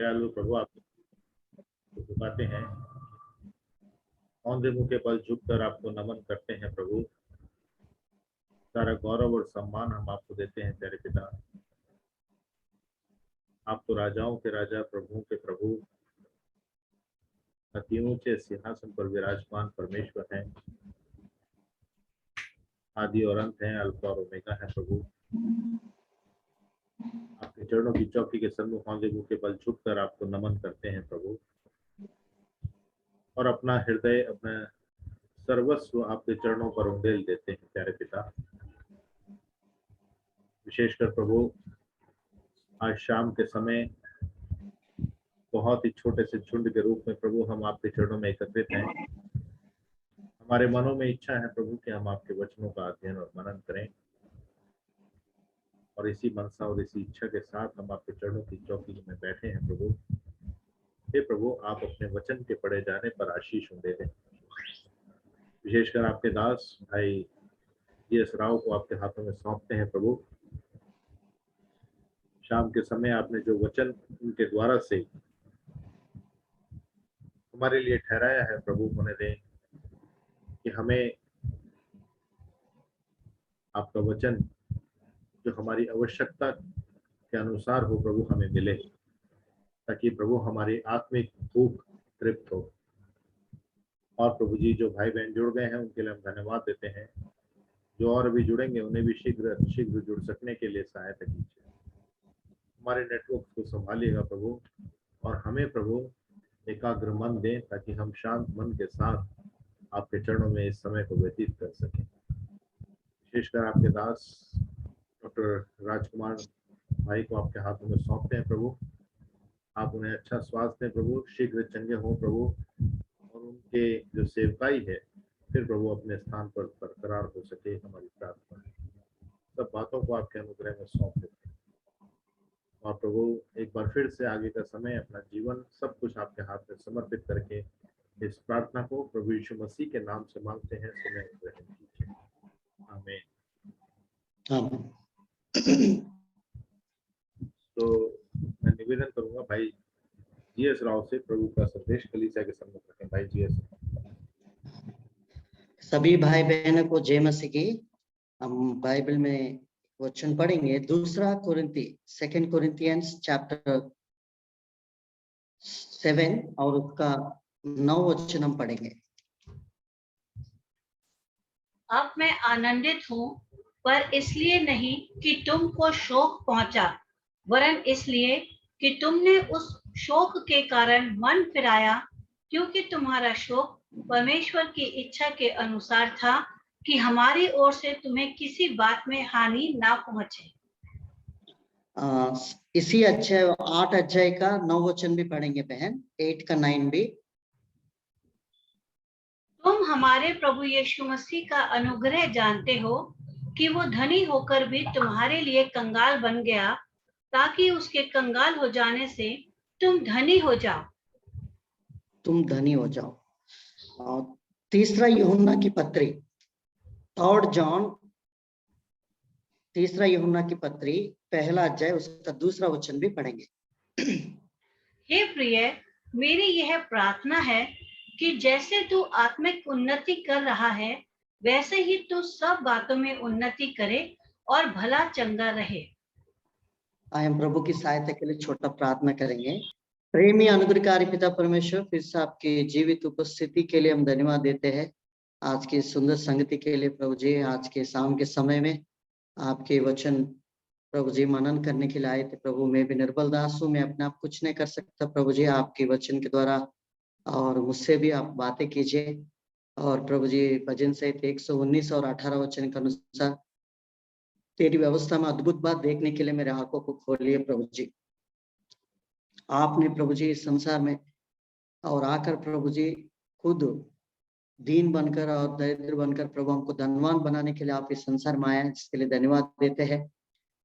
दयालु प्रभु आप झुकाते हैं, औंधे मुंह के बल झुककर आपको नमन करते हैं प्रभु। सारा गौरव और सम्मान हम आपको देते हैं प्यारे पिता। आप तो राजाओं के राजा, प्रभुओं के प्रभु, अति ऊंचे सिंहासन पर विराजमान परमेश्वर हैं। आदि और अंत है, अल्फा और ओमेगा है प्रभु। आपके चरणों की चौकी के सम्मुख औंधे मुंह के बल झुककर आपको नमन करते हैं प्रभु, और अपना हृदय, अपना सर्वस्व आपके चरणों पर उंडेल देते हैं प्यारे पिता। विशेषकर प्रभु आज शाम के समय बहुत ही छोटे से झुंड के रूप में प्रभु हम आपके चरणों में एकत्रित हैं। हमारे मनों में इच्छा है प्रभु कि हम आपके वचनों का अध्ययन और मनन करें, और इसी मनसा और इसी इच्छा के साथ हम आपके चरणों की चौकी में बैठे हैं प्रभु। हे प्रभु, आप अपने वचन के पढ़े जाने पर आशीष दे दें। विशेषकर आपके दास भाई जीएस राव को आपके हाथों में सौंपते हैं प्रभु। शाम के समय आपने जो वचन उनके द्वारा से हमारे लिए ठहराया है प्रभु, होने दें कि हमें आपका वचन जो हमारी आवश्यकता के अनुसार हो प्रभु हमें मिले, ताकि प्रभु हमारी आत्मिक भूख तृप्त हो। और प्रभु जी, जो भाई बहन जुड़ गए हैं उनके लिए हम धन्यवाद देते हैं। जो और भी जुड़ेंगे उन्हें भी शीघ्र जुड़ सकने के लिए सहायता कीजिए। हमारे नेटवर्क को संभालिएगा प्रभु, और हमें प्रभु एकाग्र मन दें, ताकि हम शांत मन के साथ आपके चरणों में इस समय को व्यतीत कर सकें। विशेषकर आपके दास डॉक्टर राजकुमार भाई को आपके हाथों में सौंपते हैं प्रभु। आप उन्हें अच्छा स्वास्थ्य दें प्रभु, शीघ्र चंगे हों प्रभु, और उनके जो सेवकाई है फिर प्रभु अपने स्थान पर बरकरार हो सके, हमारी प्रार्थना है। सब बातों को आपके अनुग्रह में सौंप देते हैं, और प्रभु एक बार फिर से आगे का समय, अपना जीवन, सब कुछ आपके हाथ में समर्पित करके इस प्रार्थना को प्रभु यीशु मसीह के नाम से मांगते हैं। सुने ग्रहण कीजिए, आमीन। तो मैं निवेदन करूंगा भाई जीएस राव से प्रभु का संदेश कलीसिया के सम्मुख रखें। भाई जीएस। सभी भाई बहनों को जय मसीह की। हम बाइबल में वचन पढ़ेंगे, दूसरा कोरिन्थी, 2 कोरिन्थियंस चैप्टर 7 और उसका 9 वचन हम पढ़ेंगे। अब मैं आनंदित हूँ, पर इसलिए नहीं कि तुमको शोक पहुंचा, वरन इसलिए कि तुमने उस शोक के कारण मन फिराया, क्योंकि तुम्हारा शोक परमेश्वर की इच्छा के अनुसार था कि हमारी ओर से तुम्हें किसी बात में हानि ना पहुंचे। इसी अध्याय 8 अध्याय का 9 वचन भी पढ़ेंगे बहन, 8 का 9 भी। तुम हमारे प्रभु यीशु मसीह का अनुग्रह जानते हो कि वो धनी होकर भी तुम्हारे लिए कंगाल बन गया, ताकि उसके कंगाल हो जाने से तुम धनी हो जाओ। तुम धनी हो जाओ। तीसरा यूहन्ना की पत्री, 3 जॉन, तीसरा यूहन्ना की पत्री, पहला अध्याय, उसका दूसरा वचन भी पढ़ेंगे। हे प्रिय, मेरी यह प्रार्थना है कि जैसे तू आत्मिक उन्नति कर रहा है, वैसे ही तू सब बातों में उन्नति करे और भला चंगा रहे। हम प्रभु की सहायता के लिए छोटा प्रार्थना करेंगे। प्रेमी अनुग्रहकारी पिता परमेश्वर, फिर से आपकी जीवित उपस्थिति के लिए हम धन्यवाद देते हैं। आज की सुंदर संगति के लिए प्रभु जी, आज के शाम के समय में आपके वचन प्रभु जी मनन करने के लिए आए थे। प्रभु मैं भी निर्बल दास हूँ, मैं अपने आप कुछ नहीं कर सकता। प्रभु जी आपके वचन के द्वारा और मुझसे भी आप बातें कीजिए। और प्रभु जी भजन सहित 119 और 18 वचन के अनुसार तेरी व्यवस्था में अद्भुत बात देखने के लिए मेरे आंखों को खोलिए। प्रभु जी आपने प्रभु जी इस संसार में और आकर प्रभु जी खुद दीन बनकर और दरिद्र बनकर प्रभु हमको धनवान बनाने के लिए आप इस संसार में आए, जिसके लिए धन्यवाद देते हैं।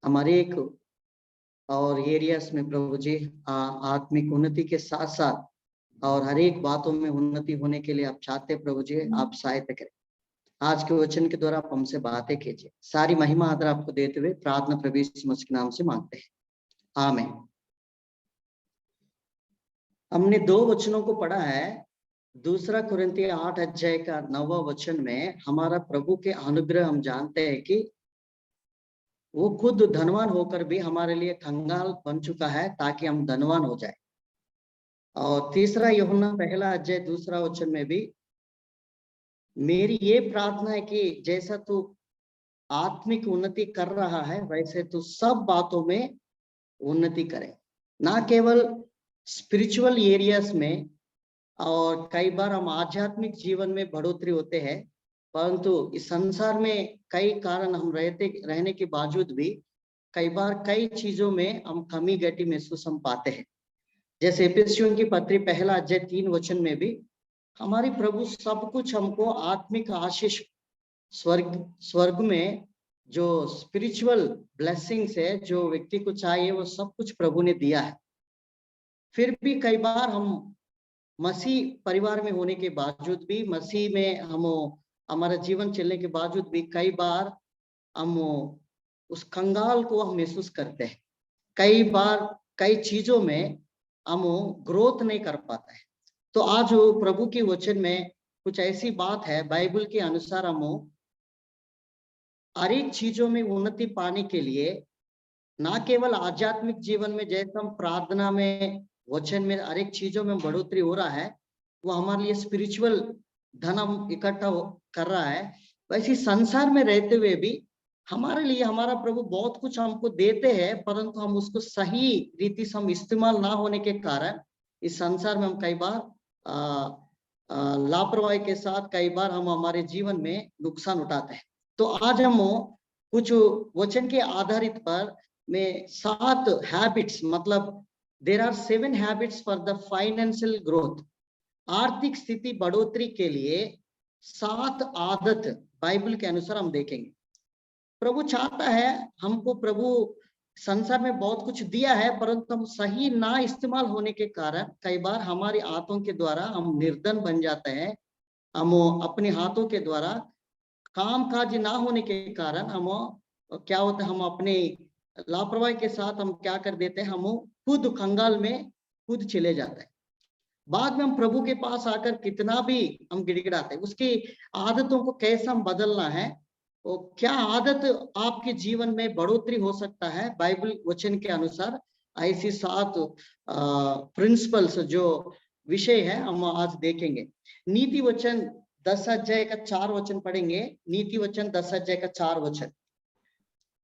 हमारे एक और एरियास में प्रभु जी आत्मिक उन्नति के साथ साथ और हर एक बातों में उन्नति होने के लिए आप चाहते प्रभु जी, आप सहायता करें। आज के वचन के द्वारा आप हमसे बातें कीजिए। सारी महिमा आदर आपको देते हुए प्रार्थना प्रभु यीशु मसीह के नाम से मांगते हैं, आमीन। हमने 2 वचनों को पढ़ा है। दूसरा कुरिन्थियों 8 अध्याय का 9वां वचन में हमारा प्रभु के अनुग्रह हम जानते हैं कि वो खुद धनवान होकर भी हमारे लिए कंगाल बन चुका है ताकि हम धनवान हो जाए। और तीसरा यूहन्ना 1 अध्याय 2 वचन में भी मेरी ये प्रार्थना है कि जैसा तू आत्मिक उन्नति कर रहा है वैसे तू सब बातों में उन्नति करे, ना केवल स्पिरिचुअल एरियाज में। और कई बार हम आध्यात्मिक जीवन में बढ़ोतरी होते हैं, परंतु इस संसार में कई कारण हम रहने के बावजूद भी कई बार कई चीजों में हम कमी घटी महसूस हम पाते हैं। जैसे इफिसियों की पत्री 1 अध्याय 3 वचन में भी हमारी प्रभु सब कुछ हमको आत्मिक आशीष स्वर्ग में जो स्पिरिचुअल ब्लेसिंग्स है जो व्यक्ति को चाहिए वो सब कुछ प्रभु ने दिया है। फिर भी कई बार हम मसीह परिवार में होने के बावजूद भी, मसीह में हम हमारा जीवन चलने के बावजूद भी कई बार हम उस कंगाल को हम महसूस करते हैं। कई बार कई चीजों में हम ग्रोथ नहीं कर पाते हैं। तो आज प्रभु के वचन में कुछ ऐसी बात है, बाइबल के अनुसार हम हर एक चीजों में उन्नति पाने के लिए, ना केवल आध्यात्मिक जीवन में जैसे हम प्रार्थना में वचन में हर एक चीजों में बढ़ोतरी हो रहा है, वो हमारे लिए स्पिरिचुअल धन हम इकट्ठा कर रहा है, वैसे संसार में रहते हुए भी हमारे लिए हमारा प्रभु बहुत कुछ हमको देते हैं, परंतु हम उसको सही रीति से हम इस्तेमाल ना होने के कारण इस संसार में हम कई बार लापरवाही के साथ कई बार हम हमारे जीवन में नुकसान उठाते हैं। तो आज हम कुछ वचन के आधारित पर में 7 हैबिट्स, मतलब there are 7 habits for the financial growth, आर्थिक स्थिति बढ़ोतरी के लिए 7 आदत बाइबल के अनुसार हम देखेंगे। प्रभु चाहता है हमको, प्रभु संसार में बहुत कुछ दिया है, परंतु हम सही ना इस्तेमाल होने के कारण कई बार हमारे हाथों के द्वारा हम निर्धन बन जाते हैं। हम अपने हाथों के द्वारा काम काज ना होने के कारण हम क्या होता है, हम अपने लापरवाही के साथ हम क्या कर देते हैं, हम खुद कंगाल में खुद चले जाते हैं। बाद में हम प्रभु के पास आकर कितना भी हम गिड़गिड़ाते हैं। उसकी आदतों को कैसे हम बदलना है, और क्या आदत आपके जीवन में बढ़ोतरी हो सकता है, बाइबल वचन के अनुसार ऐसी 7 प्रिंसिपल्स जो विषय है हम आज देखेंगे। नीति वचन 10 अध्याय का 4 वचन पढ़ेंगे। नीति वचन 10 अध्याय का 4 वचन।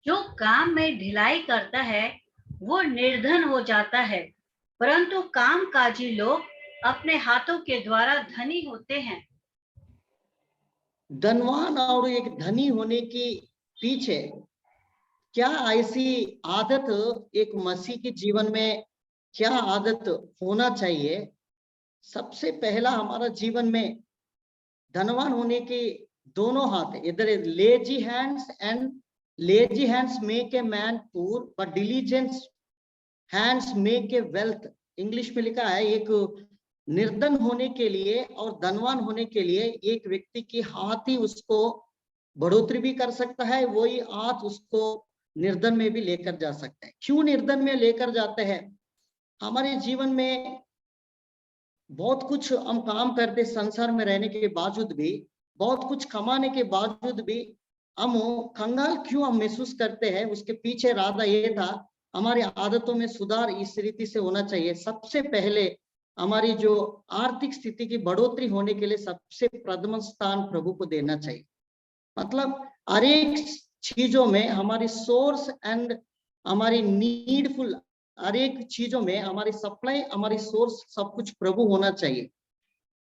जो काम में ढिलाई करता है वो निर्धन हो जाता है, परंतु कामकाजी लोग अपने हाथों के द्वारा धनी होते हैं। धनवान और एक धनी होने के पीछे क्या ऐसी आदत एक मसीह के जीवन में क्या आदत होना चाहिए? सबसे पहला हमारा जीवन में धनवान होने के दोनों हाथ है। इधर lazy hands make a man poor but diligence hands make a wealth. English में लिखा है, एक निर्धन होने के लिए और धनवान होने के लिए एक व्यक्ति की हाथ ही उसको बढ़ोतरी भी कर सकता है, वही हाथ उसको निर्धन में भी लेकर जा सकता है। क्यों निर्धन में लेकर जाते हैं? हमारे जीवन में बहुत कुछ हम काम करते, संसार में रहने के बावजूद भी, बहुत कुछ कमाने के बावजूद भी हम कंगाल क्यों हम महसूस करते हैं? उसके पीछे इरादा ये था, हमारी आदतों में सुधार इस रीति से होना चाहिए। सबसे पहले हमारी जो आर्थिक स्थिति की बढ़ोतरी होने के लिए सबसे प्रथम स्थान प्रभु को देना चाहिए। मतलब हर एक चीजों में हमारी सोर्स एंड हमारी नीडफुल, हर एक चीजों में हमारी सप्लाई, हमारी सोर्स सब कुछ प्रभु होना चाहिए।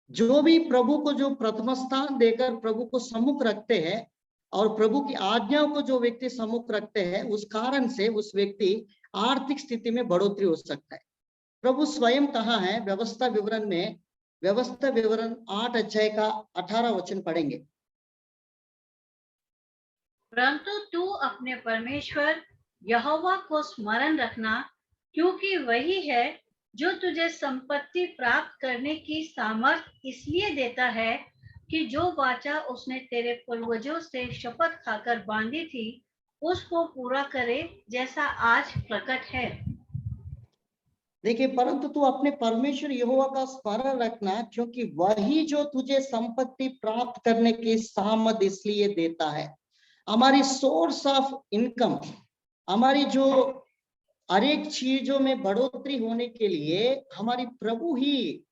जो भी प्रभु को जो प्रथम स्थान देकर प्रभु को सम्मुख रखते हैं और प्रभु की आज्ञाओं को जो व्यक्ति सम्मुख रखते हैं, उस कारण से उस व्यक्ति आर्थिक स्थिति में बढ़ोतरी हो सकता है। प्रभु स्वयं कहा है, व्यवस्था विवरण में, व्यवस्था विवरण 8 अध्याय का 18 वचन पढ़ेंगे। परंतु तू अपने परमेश्वर यहोवा को स्मरण रखना, क्योंकि वही है जो तुझे संपत्ति प्राप्त करने की सामर्थ्य इसलिए देता है कि जो वाचा उसने तेरे पूर्वजों से शपथ खाकर बांधी थी उसको पूरा करे, जैसा आज प्रकट है। देखिए, परंतु तू अपने परमेश्वर यहोवा का स्मरण रखना, क्योंकि वही जो तुझे संपत्ति प्राप्त करने की सामर्थ इसलिए देता है। हमारी सोर्स ऑफ इनकम, हमारी जो हर एक चीजों में बढ़ोतरी होने के लिए हमारी प्रभु ही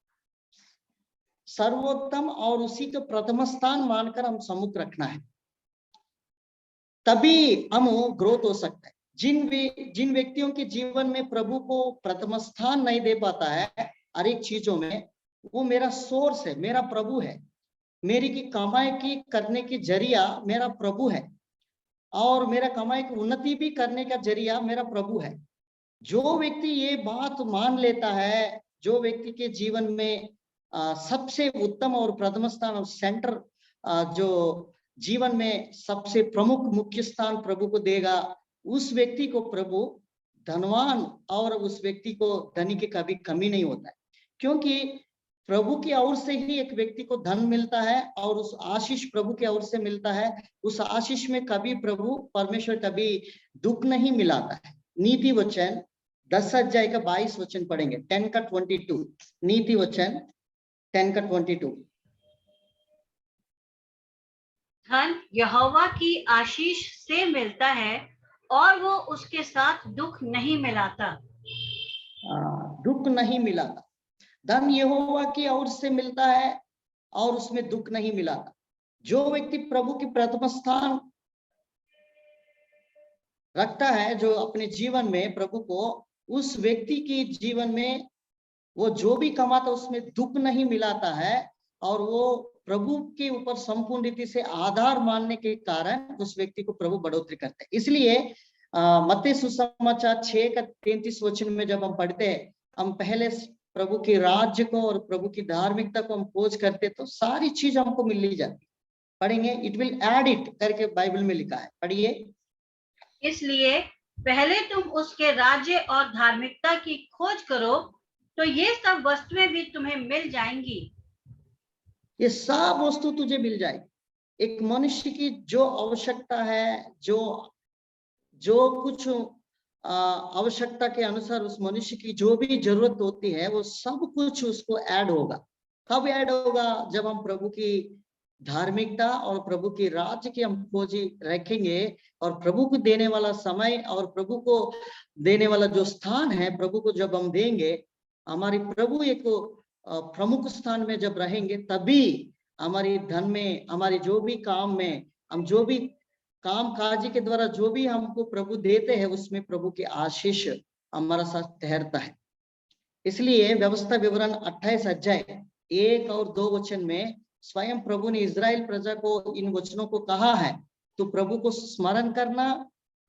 सर्वोत्तम और उसी का प्रथम स्थान मानकर हम सम्मुख रखना है, तभी हम ग्रोथ हो सकता है। जिन व्यक्तियों के जीवन में प्रभु को प्रथम स्थान नहीं दे पाता है हर एक चीजों में, वो मेरा सोर्स है, मेरा प्रभु है, मेरी की कमाई की करने की जरिया मेरा प्रभु है, और मेरा कमाई की उन्नति भी करने का जरिया मेरा प्रभु है। जो व्यक्ति ये बात मान लेता है, जो व्यक्ति के जीवन में सबसे उत्तम और प्रथम स्थान और सेंटर, जो जीवन में सबसे प्रमुख मुख्य स्थान प्रभु को देगा, उस व्यक्ति को प्रभु धनवान और उस व्यक्ति को धनी की कभी कमी नहीं होता है, क्योंकि प्रभु की ओर से ही एक व्यक्ति को धन मिलता है और उस आशीष प्रभु की ओर से मिलता है। उस आशीष में कभी प्रभु परमेश्वर कभी दुख नहीं मिलाता है। नीति वचन 10 अध्याय का 22 वचन पढ़ेंगे, 10 का 22। नीति वचन 10 का 22। धन यहोवा की आशीष से मिलता है और वो उसके साथ दुख नहीं मिलाता। दुख नहीं मिलाता। धन यहोवा की ओर से मिलता है और उसमें दुख नहीं मिलाता। जो व्यक्ति प्रभु की प्रथम स्थान रखता है, जो अपने जीवन में प्रभु को, उस व्यक्ति के जीवन में वो जो भी कमाता उसमें दुख नहीं मिलाता है, और वो प्रभु के ऊपर संपूर्ण रीति से आधार मानने के कारण उस व्यक्ति को प्रभु बढ़ोतरी करते हैं। इसलिए मत्ती सुसमाचार 6 का 33 वचन में जब हम पढ़ते हैं, हम पहले प्रभु के राज्य को और प्रभु की धार्मिकता को हम खोज करते तो सारी चीज हमको मिल ली जाती। पढ़ेंगे, इट विल एड इट करके बाइबल में लिखा है, पढ़िए। इसलिए पहले तुम उसके राज्य और धार्मिकता की खोज करो तो ये सब वस्तुएं भी तुम्हें मिल जाएंगी। ये सब वस्तु तुझे मिल जाएगी। एक मनुष्य की जो आवश्यकता है, जो कुछ आवश्यकता के अनुसार उस मनुष्य की जो भी जरूरत होती है, वो सब कुछ उसको ऐड होगा। कब ऐड होगा? जब हम प्रभु की धार्मिकता और प्रभु की राज्य की हम खोजी रखेंगे, और प्रभु को देने वाला समय और प्रभु को देने वाला जो स्थान है प्रभु को जब हम देंगे, हमारी प्रभु एक प्रमुख स्थान में जब रहेंगे, तभी हमारी धन में, हमारी जो भी काम में, हम जो भी काम काज के द्वारा जो भी हमको प्रभु देते हैं, उसमें प्रभु की आशीष हमारा साथ ठहरता है। इसलिए व्यवस्था विवरण 28 अध्याय 1 और 2 वचन में स्वयं प्रभु ने इजराइल प्रजा को इन वचनों को कहा है, तो प्रभु को स्मरण करना,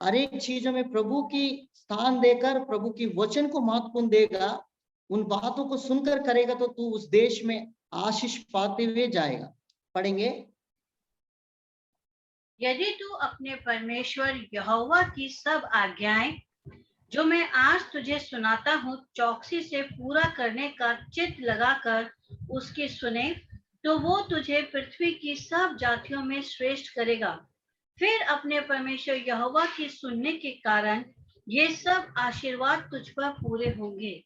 हर एक चीजों में प्रभु की स्थान देकर प्रभु की वचन को महत्वपूर्ण देगा, उन बातों को सुनकर करेगा तो तू उस देश में आशीष पाते हुए जाएगा। पढ़ेंगे, यदि तू अपने परमेश्वर यहोवा की सब आज्ञाएं जो मैं आज तुझे सुनाता हूँ चौकसी से पूरा करने का चित्त लगाकर उसकी सुने, तो वो तुझे पृथ्वी की सब जातियों में श्रेष्ठ करेगा। फिर अपने परमेश्वर यहोवा की सुनने के कारण ये सब आशीर्वाद तुझ पर पूरे होंगे।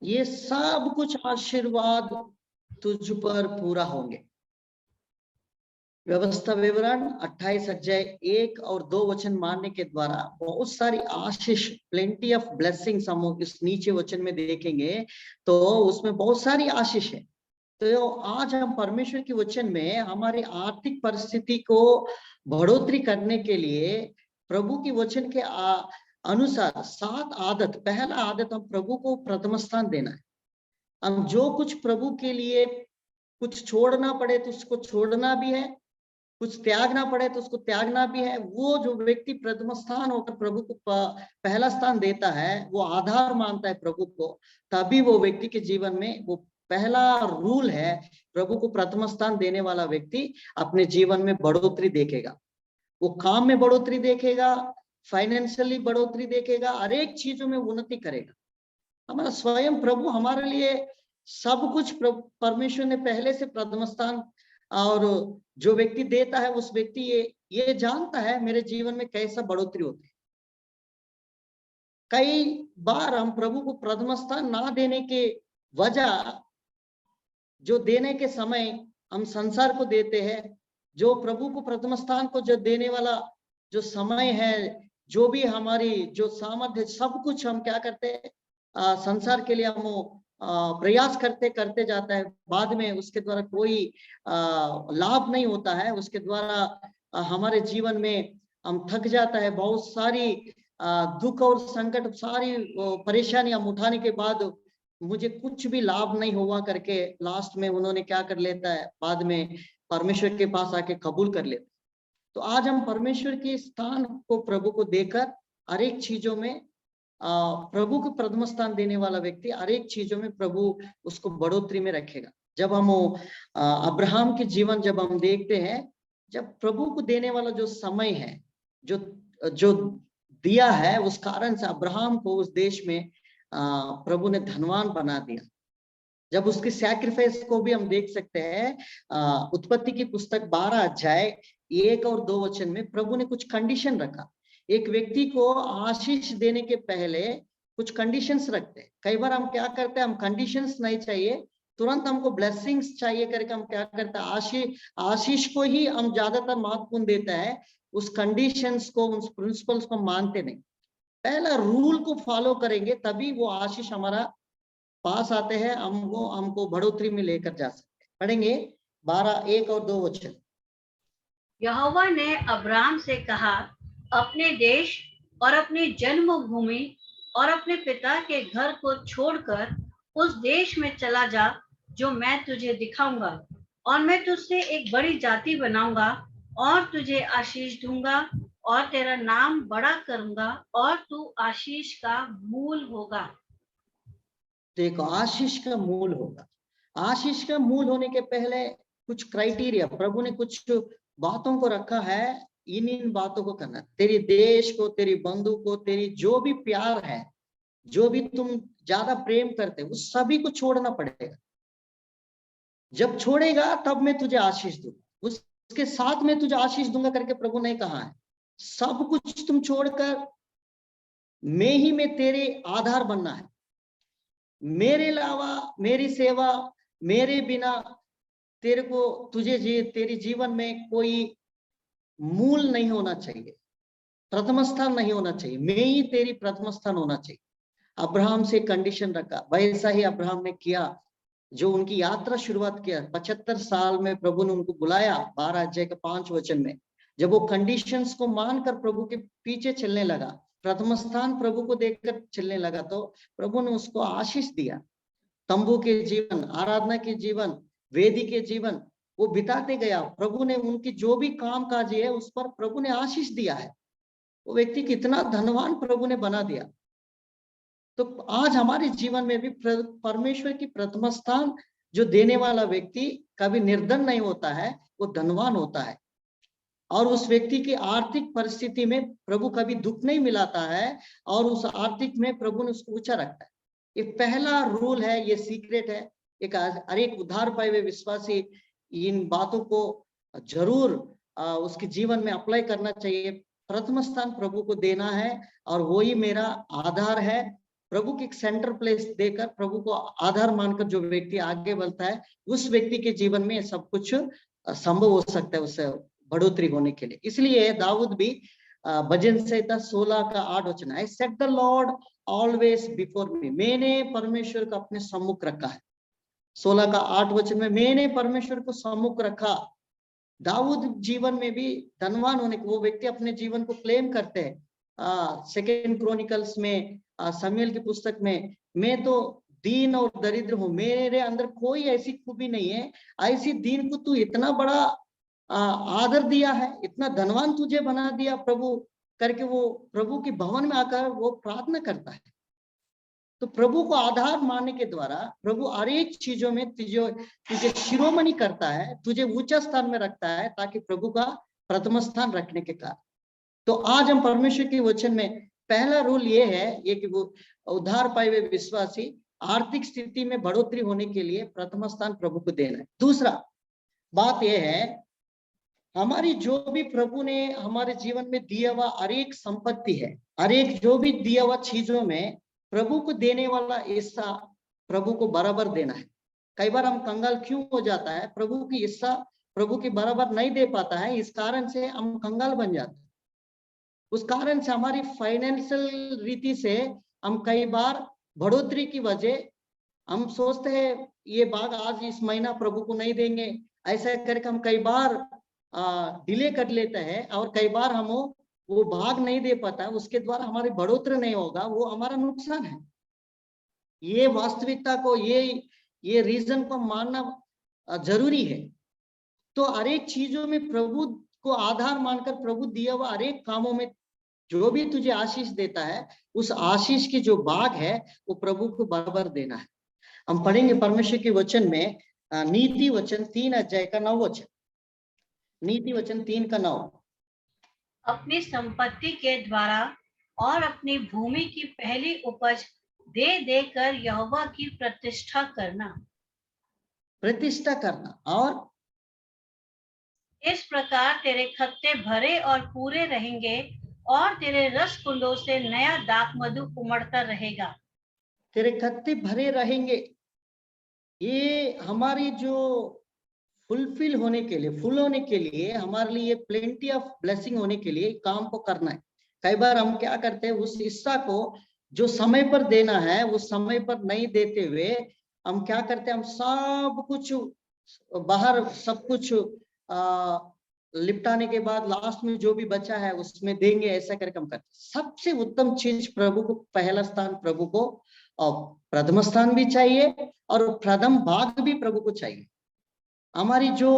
ये सब कुछ आशीर्वाद तुझ पर पूरा होंगे। व्यवस्था विवरण 28 अध्याय 1 और 2 वचन मानने के द्वारा बहुत सारी आशीष, प्लेंटी ऑफ ब्लेसिंग्स हम इस नीचे वचन में देखेंगे, तो उसमें बहुत सारी आशीष है। तो आज हम परमेश्वर के वचन में हमारी आर्थिक परिस्थिति को बढ़ोतरी करने के लिए प्रभु के वचन के अनुसार 7 आदत, पहला आदत, हम प्रभु को प्रथम स्थान देना है। हम जो कुछ प्रभु के लिए कुछ छोड़ना पड़े तो उसको छोड़ना भी है, कुछ त्यागना पड़े तो उसको त्यागना भी है। वो जो व्यक्ति प्रथम स्थान होकर प्रभु को पहला स्थान देता है, वो आधार मानता है प्रभु को, तभी वो व्यक्ति के जीवन में वो पहला रूल है, प्रभु को प्रथम स्थान देने वाला व्यक्ति अपने जीवन में बढ़ोतरी देखेगा। वो काम में बढ़ोतरी देखेगा, फाइनेंशियली बढ़ोतरी देखेगा, हर एक चीजों में उन्नति करेगा। हमारा स्वयं प्रभु हमारे लिए सब कुछ परमेश्वर ने पहले से प्रथम स्थान, और जो व्यक्ति देता है उस व्यक्ति ये जानता है मेरे जीवन में कैसा बढ़ोतरी होती है। कई बार हम प्रभु को प्रथम स्थान ना देने के वजह, जो देने के समय हम संसार को देते हैं, जो प्रभु को प्रथम स्थान को जो देने वाला जो समय है, जो भी हमारी जो सामर्थ्य, सब कुछ हम क्या करते हैं, संसार के लिए हम प्रयास करते जाता है। बाद में उसके द्वारा कोई लाभ नहीं होता है, उसके द्वारा हमारे जीवन में हम थक जाता है। बहुत सारी दुख और संकट, सारी परेशानी हम उठाने के बाद मुझे कुछ भी लाभ नहीं हुआ करके लास्ट में उन्होंने क्या कर लेता है, बाद में परमेश्वर के पास आके कबूल कर लेता। तो आज हम परमेश्वर के स्थान को प्रभु को देकर हर एक चीजों में प्रभु को प्रथम स्थान देने वाला व्यक्ति हर एक चीजों में प्रभु उसको बढ़ोतरी में रखेगा। जब हम अब्राहम के जीवन जब हम देखते हैं, जब प्रभु को देने वाला जो समय है, जो दिया है, उस कारण से अब्राहम को उस देश में प्रभु ने धनवान बना दिया। जब उसकी सैक्रिफाइस को भी हम देख सकते हैं, उत्पत्ति की पुस्तक 12 अध्याय 1 और 2 वचन में प्रभु ने कुछ कंडीशन रखा। एक व्यक्ति को आशीष देने के पहले कुछ कंडीशंस रखते हैं। कई बार हम क्या करते हैं, हम कंडीशंस नहीं चाहिए, तुरंत हमको ब्लेसिंग्स चाहिए करके हम क्या करते हैं, आशीष को ही हम ज्यादातर महत्वपूर्ण देता है, उस कंडीशंस को, उस प्रिंसिपल्स को मानते नहीं। पहला रूल को फॉलो करेंगे तभी वो आशीष हमारा पास आते हैं, हमको बढ़ोतरी में लेकर जा सकते हैं। पढ़ेंगे 12 1 और 2 वचन। यहोवा ने अब्राम से कहा, अपने देश और अपनी जन्मभूमि और अपने पिता के घर को छोड़कर उस देश में चला जा जो मैं तुझे दिखाऊंगा, और मैं तुझसे एक बड़ी जाति बनाऊंगा और तुझे आशीष दूंगा और तेरा नाम बड़ा करूंगा और तू आशीष का मूल होगा। देखो, आशीष का मूल होगा। आशीष का मूल होने के पहले कुछ क्राइटेरिया, प्रभु ने कुछ बातों को रखा है, इन बातों को करना। तेरी देश को, तेरी बंधु को, तेरी जो भी प्यार है, जो भी तुम ज्यादा प्रेम करते, उस सभी को छोड़ना पड़ेगा। जब छोड़ेगा तब मैं तुझे आशीष दूंगा, उसके साथ में तुझे आशीष दूंगा करके प्रभु ने कहा है। सब कुछ तुम छोड़कर मैं ही में तेरे आधार बनना है। मेरे अलावा, मेरी सेवा, मेरे बिना तेरे को, तेरी जीवन में कोई मूल नहीं होना चाहिए, प्रथम स्थान नहीं होना चाहिए, मैं ही तेरी प्रथम स्थान होना चाहिए। अब्राहम से कंडीशन रखा, वैसा ही अब्राहम ने किया। जो उनकी यात्रा शुरुआत किया, 75 साल में प्रभु ने उनको बुलाया, 12 अध्याय के 5 वचन में। जब वो कंडीशंस को मानकर प्रभु के पीछे चलने लगा, प्रथम स्थान प्रभु को देखकर चलने लगा, तो प्रभु ने उसको आशीष दिया। तंबू के जीवन, आराधना के जीवन, वेदी के जीवन वो बिताते गया। प्रभु ने उनकी जो भी काम काज है उस पर प्रभु ने आशीष दिया है। वो व्यक्ति कितना धनवान प्रभु ने बना दिया। तो आज हमारे जीवन में भी परमेश्वर की प्रथम स्थान जो देने वाला व्यक्ति कभी निर्धन नहीं होता है, वो धनवान होता है। और उस व्यक्ति की आर्थिक परिस्थिति में प्रभु कभी दुख नहीं मिलाता है, और उस आर्थिक में प्रभु ने उसको ऊंचा रखता है। ये पहला रूल है, ये सीक्रेट है। हर एक उद्धार पाए हुए विश्वासी इन बातों को जरूर उसके जीवन में अप्लाई करना चाहिए। प्रथम स्थान प्रभु को देना है, और वो ही मेरा आधार है। प्रभु की एक सेंटर प्लेस देकर प्रभु को आधार मानकर जो व्यक्ति आगे बढ़ता है, उस व्यक्ति के जीवन में सब कुछ संभव हो सकता है, उससे बढ़ोतरी होने के लिए। इसलिए दाऊद भी भजन संहिता 16 का 8 वचन, I set the Lord always before me, मैंने परमेश्वर को अपने सम्मुख रखा है। 16 का 8 वचन में मैंने परमेश्वर को सम्मुख रखा। दाऊद जीवन में भी धनवान होने को वो व्यक्ति अपने जीवन को क्लेम करते हैं। सेकेंड क्रॉनिकल्स में, शमूएल की पुस्तक में, मैं तो दीन और दरिद्र हूं, मेरे अंदर कोई ऐसी खूबी नहीं है, ऐसी दीन को तू इतना बड़ा आदर दिया है, इतना धनवान तुझे बना दिया प्रभु करके वो प्रभु के भवन में आकर वो प्रार्थना करता है। तो प्रभु को आधार मानने के द्वारा प्रभु हर एक चीजों में तुझे शिरोमणि करता है, तुझे ऊंचा स्थान में रखता है, ताकि प्रभु का प्रथम स्थान रखने के कारण। तो आज हम परमेश्वर के वचन में पहला रूल ये है, ये कि वो उद्धार पाए हुए विश्वासी आर्थिक स्थिति में बढ़ोतरी होने के लिए प्रथम स्थान प्रभु को देना है। दूसरा बात यह है, हमारी जो भी प्रभु ने हमारे जीवन में दिया हुआ हर एक संपत्ति है, हर एक जो भी दिया हुआ चीजों में प्रभु को देने वाला हिस्सा प्रभु को बराबर देना है। कई बार हम कंगाल क्यों हो जाता है, प्रभु की हिस्सा प्रभु के बराबर नहीं दे पाता है, इस कारण से हम कंगाल बन जाते हैं। उस कारण से हमारी फाइनेंशियल रीति से हम कई बार बढ़ोतरी की वजह हम सोचते हैं ये भाग आज इस महीना प्रभु को नहीं देंगे, ऐसा करके हम कई बार डिले कर लेते हैं और कई बार हम वो भाग नहीं दे पाता, उसके द्वारा हमारी बढ़ोतरी नहीं होगा, वो हमारा नुकसान है। ये वास्तविकता को ये रीजन को मानना जरूरी है। तो हर एक चीजों में प्रभु को आधार मानकर प्रभु दिया हुआ हर एक कामों में जो भी तुझे आशीष देता है, उस आशीष की जो भाग है वो प्रभु को बराबर देना है। हम पढ़ेंगे परमेश्वर के वचन में नीति वचन 3 अध्याय का 9 वचन, नीति वचन 3 का 9। अपनी संपत्ति के द्वारा और अपनी भूमि की पहली उपज दे देकर यहोवा की प्रतिष्ठा करना, प्रतिष्ठा करना, और इस प्रकार तेरे खत्ते भरे और पूरे रहेंगे और तेरे रस कुंडों से नया दाख मधु उमड़ता रहेगा। तेरे खत्ते भरे रहेंगे, ये हमारी जो फुलफिल होने के लिए, फुल होने के लिए, हमारे लिए प्लेंटी ऑफ ब्लेसिंग होने के लिए काम को करना है। कई बार हम क्या करते हैं, उस हिस्सा को जो समय पर देना है उस समय पर नहीं देते हुए हम क्या करते हैं, हम सब कुछ बाहर सब कुछ लिपटाने के बाद लास्ट में जो भी बचा है उसमें देंगे, ऐसा करके हम करते हैं। सबसे उत्तम चीज प्रभु को, पहला स्थान प्रभु को, और प्रथम स्थान भी चाहिए और प्रथम भाग भी प्रभु को चाहिए। हमारी जो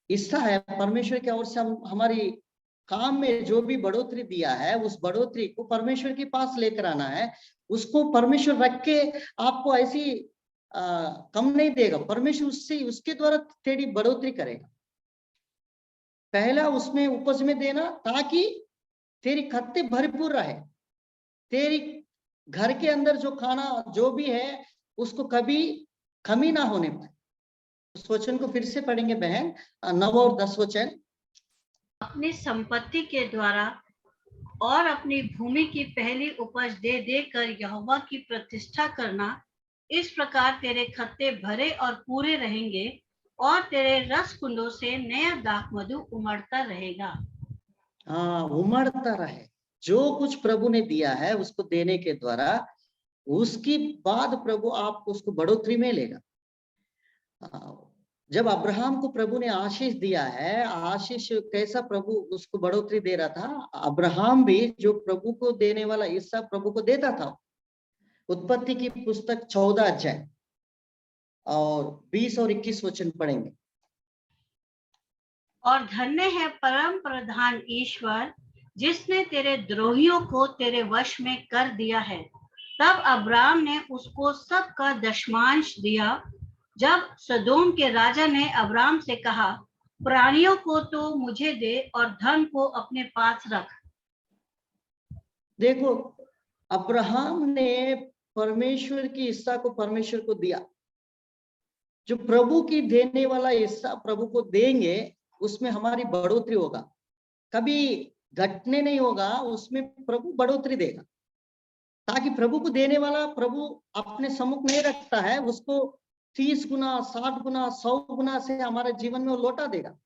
हिस्सा है परमेश्वर की ओर से, हम हमारी काम में जो भी बढ़ोतरी दिया है उस बढ़ोतरी को परमेश्वर के पास लेकर आना है। उसको परमेश्वर रख के आपको ऐसी कम नहीं देगा, परमेश्वर उससे उसके द्वारा तेरी बढ़ोतरी करेगा। पहला उसमें उपज में देना ताकि तेरी खत्ते भरपूर रहे, तेरी घर के अंदर जो खाना जो भी है उसको कभी कमी ना होने पाए। उस वचन को फिर से पढ़ेंगे बहन, 9 और 10 वचन। अपनी संपत्ति के द्वारा और अपनी भूमि की पहली उपज दे देकर यहोवा की प्रतिष्ठा करना, इस प्रकार तेरे खत्ते भरे और पूरे रहेंगे और तेरे रस कुंडों से नया दाख मधु उमड़ता रहेगा। हाँ, उमड़ता रहे। जो कुछ प्रभु ने दिया है उसको देने के द्वारा उसके बाद प्रभु आपको उसको बढ़ोतरी में लेगा। जब अब्राहम को प्रभु ने आशीष दिया है, आशीष कैसा प्रभु उसको बढ़ोतरी दे रहा था, अब्राहम भी जो प्रभु को देने वाला हिस्सा प्रभु को देता था। उत्पत्ति की पुस्तक 14 अध्याय और 20 और 21 वचन पढ़ेंगे। और धन्य है परम प्रधान ईश्वर जिसने तेरे द्रोहियों को तेरे वश में कर दिया है। तब अब्राम ने उसको सबका दशमांश दिया। जब सदोम के राजा ने अब्राम से कहा, प्राणियों को तो मुझे दे और धन को अपने पास रख। देखो, अब्राहम ने परमेश्वर की हिस्सा को परमेश्वर को दिया। जो प्रभु की देने वाला हिस्सा प्रभु को देंगे उसमें हमारी बढ़ोतरी होगा, कभी घटने नहीं होगा, उसमें प्रभु बढ़ोतरी देगा। ताकि प्रभु को देने वाला प्रभु अपने सम्मुख नहीं रखता है, उसको 30 गुना 60 गुना 100 गुना से हमारे जीवन में वो लौटा देगा।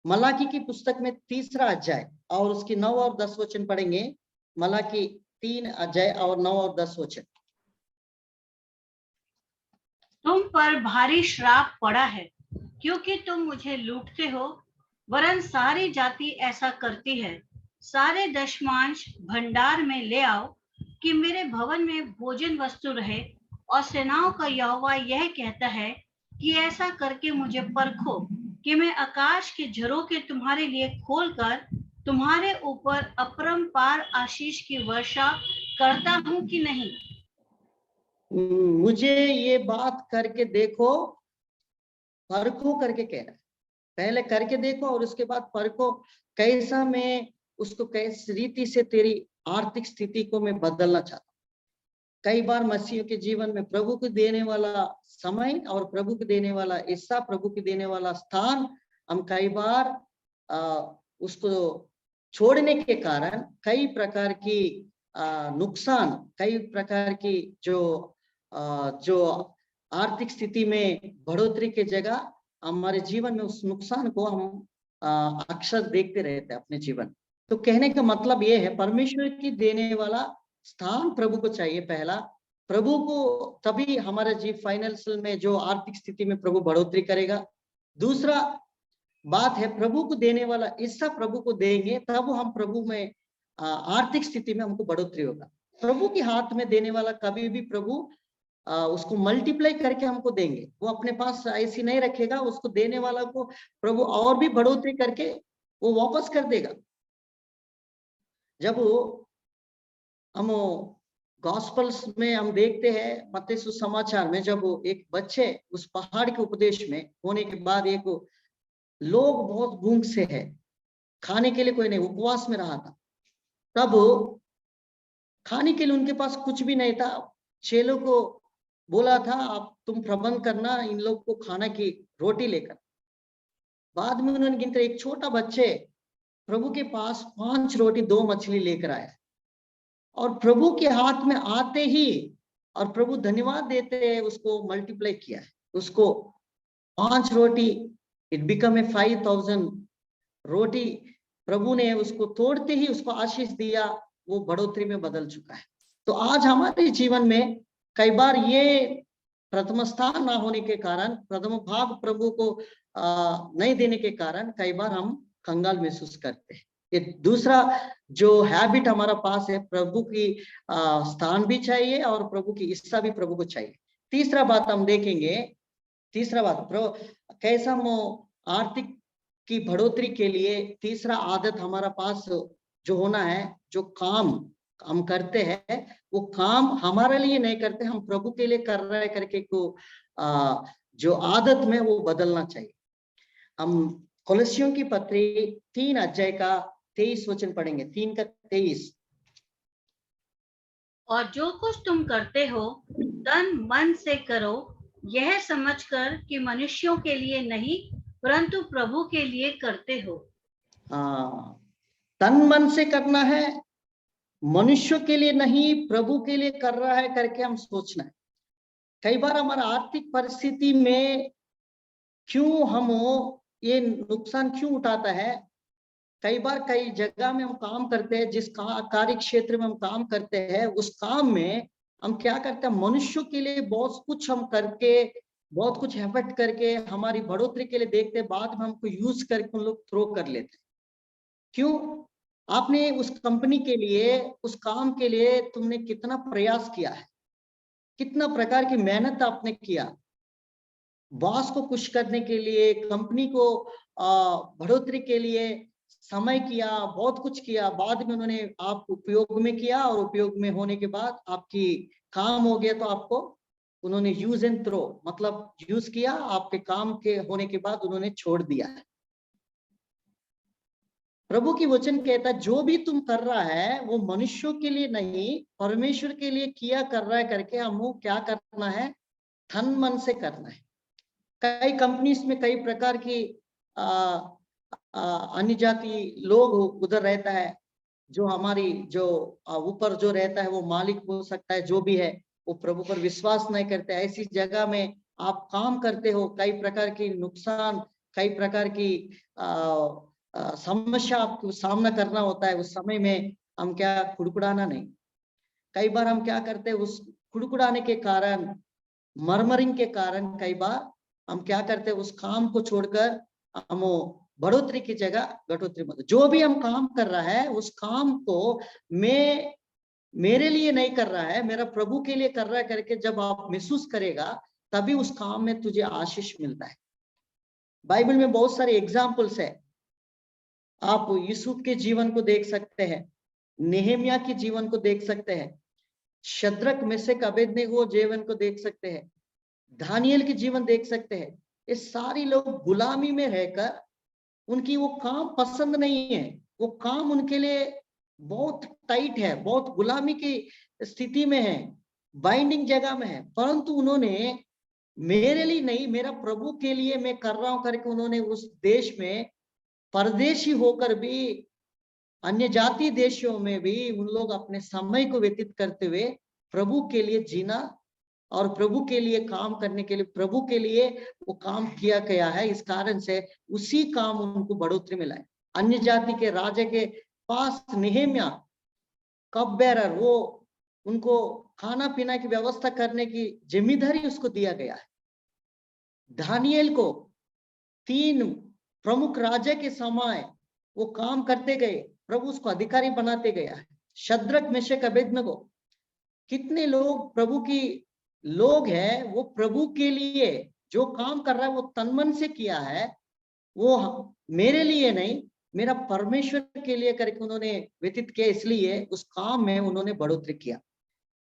मलाकी की पुस्तक में 3 अध्याय और उसकी 9 और 10 वचन पढ़ेंगे। मलाकी 3 अध्याय और 9 और 10 वचन। तुम पर भारी श्राप पड़ा है क्योंकि तुम मुझे लूटते हो, वरन सारी जाति ऐसा करती है। सारे दशमांश भंडार में ले आओ कि मेरे भवन में भोजन वस्तु रहे। और सेनाओं का यहोवा यह कहता है कि ऐसा करके मुझे परखो कि मैं आकाश के झरोखे तुम्हारे लिए खोलकर तुम्हारे ऊपर अपरंपार आशीष की वर्षा करता हूं कि नहीं। मुझे ये बात करके देखो, परखो करके कह रहा है। पहले करके देखो और उसके बाद परखो कैसा मैं उसको कैस रीति से तेरी आर्थिक स्थिति को मैं बदलना चाहता हूँ। कई बार मसीह के जीवन में प्रभु को देने वाला समय और प्रभु को देने वाला हिस्सा, प्रभु को देने वाला स्थान, हम कई बार उसको छोड़ने के कारण कई प्रकार की नुकसान, कई प्रकार की जो आर्थिक स्थिति में बढ़ोतरी के जगह हमारे जीवन में उस नुकसान को हम अक्सर देखते रहते हैं अपने जीवन। तो कहने का मतलब ये है, परमेश्वर की देने वाला स्थान प्रभु को चाहिए पहला। प्रभु को तभी हमारा फाइनेंशियल में जो आर्थिक स्थिति में प्रभु बढ़ोतरी करेगा। दूसरा बात है, प्रभु को देने वाला हिस्सा प्रभु को देंगे तब हम प्रभु में आर्थिक स्थिति में हमको बढ़ोतरी होगा। प्रभु के हाथ में देने वाला कभी भी प्रभु उसको मल्टीप्लाई करके हमको देंगे, वो अपने पास ऐसी नहीं रखेगा। उसको देने वाला को प्रभु और भी बढ़ोतरी करके वो वापस कर देगा। जब हम गॉस्पल्स में हम देखते हैं, मत्ती सुसमाचार में, जब एक बच्चे उस पहाड़ के उपदेश में होने के बाद, एक लोग बहुत भूख से है, खाने के लिए कोई नहीं, उपवास में रहा था, तब खाने के लिए उनके पास कुछ भी नहीं था। चेलों को बोला था, आप तुम प्रबंध करना इन लोग को खाना की रोटी लेकर। बाद में उन्होंने गिनकर एक छोटा बच्चे प्रभु के पास 5 रोटी 2 मछली लेकर आया, और प्रभु के हाथ में आते ही, और प्रभु धन्यवाद देते हैं, उसको मल्टीप्लाई किया है। उसको 5 रोटी, इट बिकम ए 5000 रोटी, प्रभु ने उसको तोड़ते ही उसको आशीष दिया, वो बढ़ोतरी में बदल चुका है। तो आज हमारे जीवन में कई बार ये प्रथम स्थान ना होने के कारण, प्रथम भाग प्रभु को नहीं देने के कारण कई बार हम कंगाल महसूस करते हैं। ये दूसरा जो हैबिट हमारा पास है, प्रभु की स्थान भी चाहिए और प्रभु की हिस्सा भी प्रभु को चाहिए। तीसरा बात हम देखेंगे, तीसरा बात कैसा हम आर्थिक की बढ़ोतरी के लिए तीसरा आदत हमारा पास जो होना है, जो काम हम करते हैं वो काम हमारे लिए नहीं करते, हम प्रभु के लिए कर रहे करके को जो आदत में वो बदलना चाहिए। हम कोलोसियों की पत्री 3 अध्याय का 23 वचन पढ़ेंगे, 3 का 23। और जो कुछ तुम करते हो तन मन से करो, यह समझकर कि मनुष्यों के लिए नहीं परंतु प्रभु के लिए करते हो। तन मन से करना है, मनुष्यों के लिए नहीं प्रभु के लिए कर रहा है करके हम सोचना है। कई बार हमारा आर्थिक परिस्थिति में क्यों हम ये नुकसान क्यों उठाता है। कई बार कई जगह में हम काम करते हैं, जिस कार्य क्षेत्र में हम काम करते हैं उस काम में हम क्या करते हैं, मनुष्यों के लिए बहुत कुछ हम करके, बहुत कुछ एफर्ट करके हमारी बढ़ोतरी के लिए देखते हैं, बाद में हमको यूज करके उन लोग थ्रो कर लेते हैं। क्यों? आपने उस कंपनी के लिए, उस काम के लिए तुमने कितना प्रयास किया है, कितना प्रकार की मेहनत आपने किया, बॉस को खुश करने के लिए, कंपनी को बढ़ोतरी के लिए समय किया, बहुत कुछ किया, बाद में उन्होंने आप उपयोग में किया, और उपयोग में होने के बाद आपकी काम हो गया तो आपको उन्होंने यूज एंड थ्रो, मतलब यूज किया, आपके काम के होने के बाद उन्होंने छोड़ दिया है। प्रभु की वचन कहता है जो भी तुम कर रहा है वो मनुष्यों के लिए नहीं परमेश्वर के लिए किया कर रहा है करके हमको क्या करना है, तन मन से करना है। कई कंपनीज में कई प्रकार की अन्य जाति लोग उधर रहता है, जो हमारी जो ऊपर जो रहता है वो मालिक हो सकता है, जो भी है वो प्रभु पर विश्वास नहीं करते। ऐसी जगह में आप काम करते हो, कई प्रकार की नुकसान, कई प्रकार की समस्या आपको सामना करना होता है। उस समय में हम क्या कुड़कुड़ाना नहीं, कई बार हम क्या करते हैं, उस कुड़कुड़ाने के कारण, मरमरिंग के कारण कई बार हम क्या करते हैं, उस काम को छोड़कर हम बढ़ोतरी की जगह घटोतरी में, जो भी हम काम कर रहा है उस काम को मैं मेरे लिए नहीं कर रहा है, मेरा प्रभु के लिए कर रहा है करके जब आप महसूस करेगा तभी उस काम में तुझे आशीष मिलता है। बाइबल में बहुत सारे एग्जाम्पल्स है, आप यूसुफ के जीवन को देख सकते हैं, नेहमिया के जीवन को देख सकते हैं, शद्रक मेशक अबेदनेगो जीवन को देख सकते हैं, दानियल के जीवन देख सकते हैं। ये सारी लोग गुलामी में रहकर उनकी वो काम पसंद नहीं है, वो काम उनके लिए बहुत टाइट है, बहुत गुलामी की स्थिति में है, बाइंडिंग जगह में है, परंतु उन्होंने मेरे लिए नहीं, मेरा प्रभु के लिए मैं कर रहा हूं करके उन्होंने उस देश में परदेशी होकर भी अन्य जाति देशों में भी उन लोग अपने समय को व्यतीत करते हुए प्रभु के लिए जीना और प्रभु के लिए काम करने के लिए प्रभु के लिए वो काम किया गया है। इस कारण से उसी काम उनको बढ़ोतरी मिला है। अन्य जाति के राजा के पास नेहेमिया कप बेरर, वो उनको खाना पीना की व्यवस्था करने की जिम्मेदारी उसको दिया गया है। दानियेल को 3 प्रमुख राजा के समय वो काम करते गए, प्रभु उसको अधिकारी बनाते गया है। शद्रक मेशक अबेदनगो, कितने लोग प्रभु की लोग हैं, वो प्रभु के लिए जो काम कर रहा है वो तन मन से किया है, वो मेरे लिए नहीं मेरा परमेश्वर के लिए करके उन्होंने व्यतीत किया, इसलिए उस काम में उन्होंने बढ़ोतरी किया।